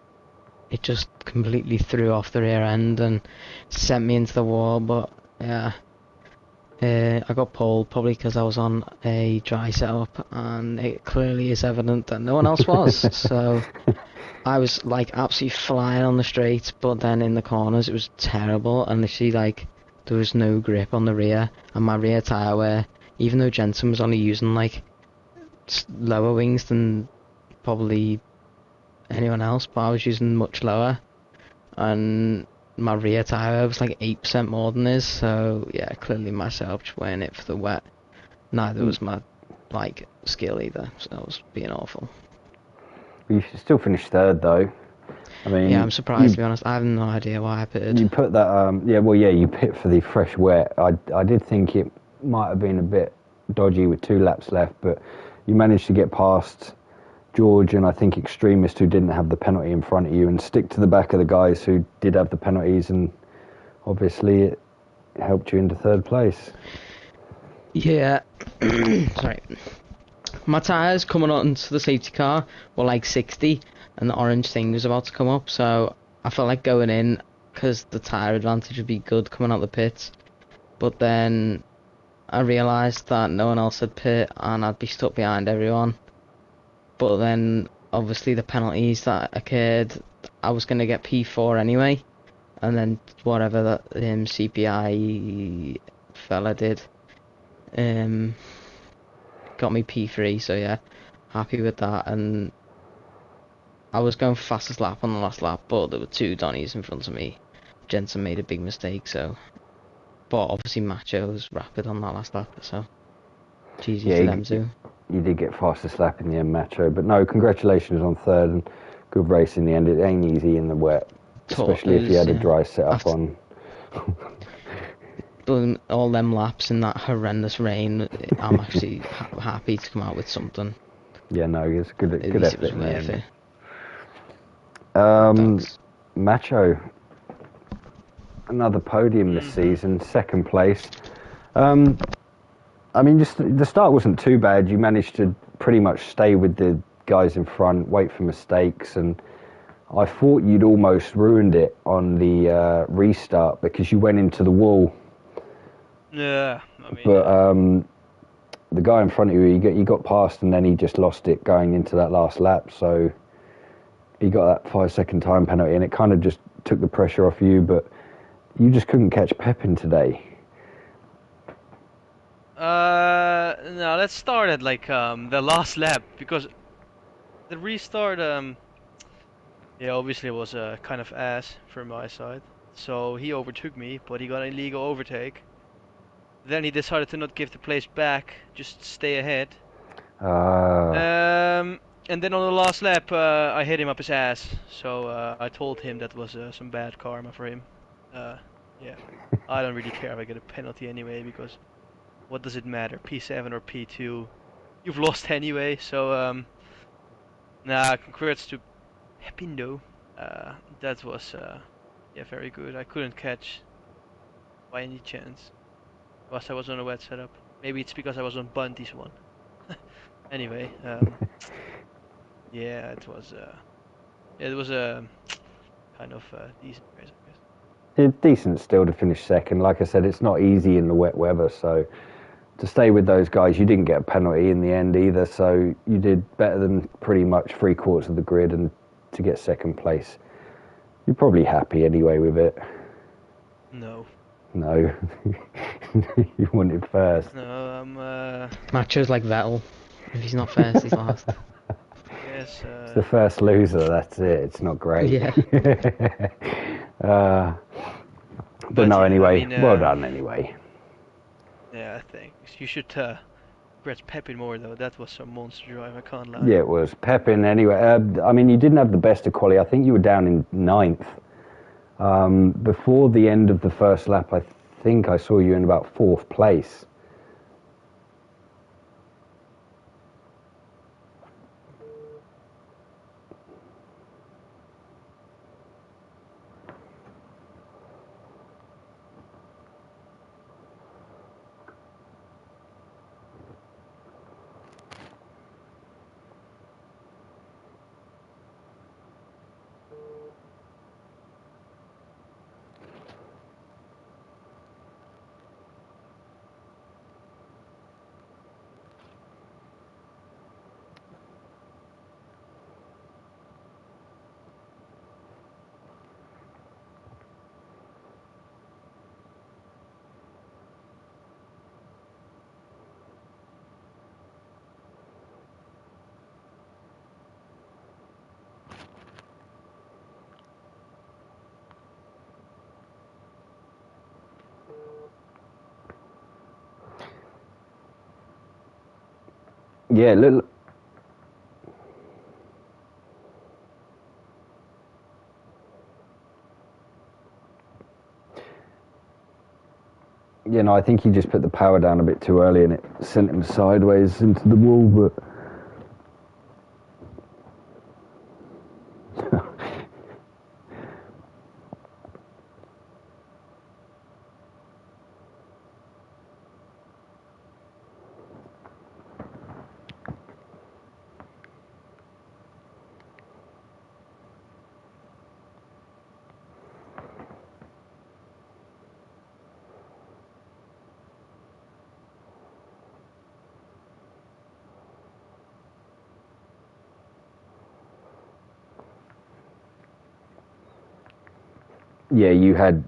it just completely threw off the rear end and sent me into the wall. But yeah. I got pulled probably because I was on a dry setup, and it clearly is evident that no one else was. So I was absolutely flying on the straight, but then in the corners it was terrible, and literally there was no grip on the rear, and my rear tyre wear, even though Jensen was only using lower wings than probably anyone else, but I was using much lower, and my rear tyre was 8% more than his, so yeah, clearly myself just wearing it for the wet. Neither was my skill either, so I was being awful. You still finished third though. I mean, yeah, I'm surprised to be honest. I have no idea why I pitted. You put that, you pit for the fresh wet. I did think it might have been a bit dodgy with 2 laps left, but you managed to get past George and I think Extremist, who didn't have the penalty in front of you, and stick to the back of the guys who did have the penalties, and obviously it helped you into third place. Yeah. Sorry. My tyres coming onto the safety car were 60, and the orange thing was about to come up, so I felt like going in because the tyre advantage would be good coming out the pits. But then I realised that no one else had pit and I'd be stuck behind everyone. But then, obviously, the penalties that occurred, I was going to get P4 anyway. And then whatever that CPI fella did, got me P3. So yeah, happy with that. And I was going for fastest lap on the last lap, but there were 2 Donnies in front of me. Jensen made a big mistake, so. But obviously, Macho was rapid on that last lap, so. GG to them too. You did get fastest lap in the end, Macho, but no, congratulations on third, and good race in the end. It ain't easy in the wet, especially if you had a dry setup on. But all them laps in that horrendous rain, I'm actually happy to come out with something. Yeah, no, it's good effort in the end. Macho, another podium this season, second place. I mean, just the start wasn't too bad. You managed to pretty much stay with the guys in front, wait for mistakes, and I thought you'd almost ruined it on the restart because you went into the wall. Yeah, I mean, but the guy in front of you got past, and then he just lost it going into that last lap. So he got that 5-second time penalty, and it kind of just took the pressure off you. But you just couldn't catch Pepin today. No, let's start at the last lap, because the restart, yeah, obviously was kind of ass from my side. So he overtook me, but he got an illegal overtake. Then he decided to not give the place back, just stay ahead. And then on the last lap, I hit him up his ass. So I told him that was some bad karma for him. Yeah, I don't really care if I get a penalty anyway, because what does it matter, P7 or P2? You've lost anyway, so nah, congrats to Pepindo. That was yeah, very good. I couldn't catch by any chance, whilst I was on a wet setup. Maybe it's because I was on Bunty's one. Anyway, yeah, it was a kind of decent race, I guess. It's decent still to finish second. Like I said, it's not easy in the wet weather, so to stay with those guys, you didn't get a penalty in the end either, so you did better than pretty much 3/4 of the grid, and to get second place, you're probably happy anyway with it. No. No. You wanted first. No, I'm. Macho's like Vettel. If he's not first, he's last. Yes. It's the first loser, that's it. It's not great. Yeah. But no, yeah, anyway, I mean, well done anyway. Yeah, thanks. You should congrats Pepin more though. That was some monster drive. I can't lie. Yeah, it was. Pepin, anyway. I mean, you didn't have the best of quality. I think you were down in 9th. Before the end of the first lap, I think I saw you in about 4th place. Yeah, little. You know, I think he just put the power down a bit too early and it sent him sideways into the wall, but yeah, you had.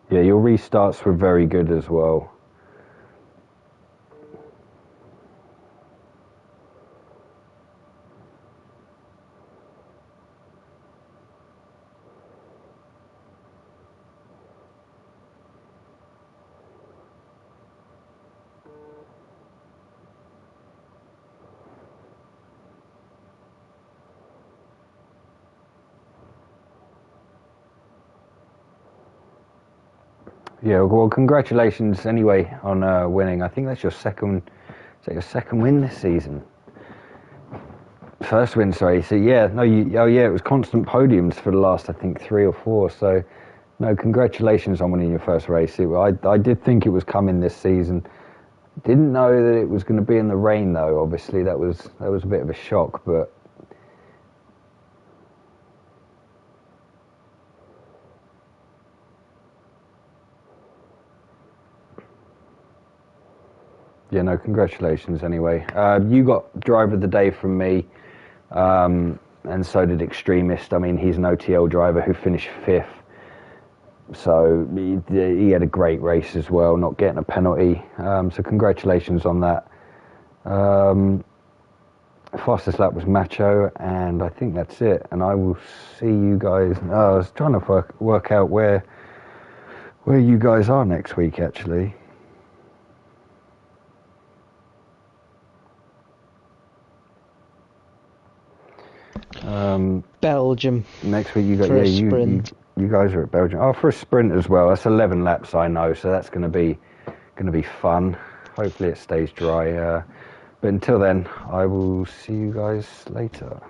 Yeah, your restarts were very good as well. Yeah, well, congratulations anyway on winning. I think that's your second. Is that your second win this season? First win, sorry. So yeah, no, it was constant podiums for the last, I think, 3 or 4. So, no, congratulations on winning your first race. I did think it was coming this season. Didn't know that it was going to be in the rain though. Obviously, that was a bit of a shock, but. Yeah, no, congratulations anyway. You got driver of the day from me, and so did Extremist. I mean, he's an OTL driver who finished 5th. So he had a great race as well, not getting a penalty. So congratulations on that. Fastest lap was Macho, and I think that's it. And I will see you guys. I was trying to work out where you guys are next week, actually. Belgium. Next week you got you guys are at Belgium. Oh, for a sprint as well. That's 11 laps, I know. So that's going to be fun. Hopefully it stays dry. But until then, I will see you guys later.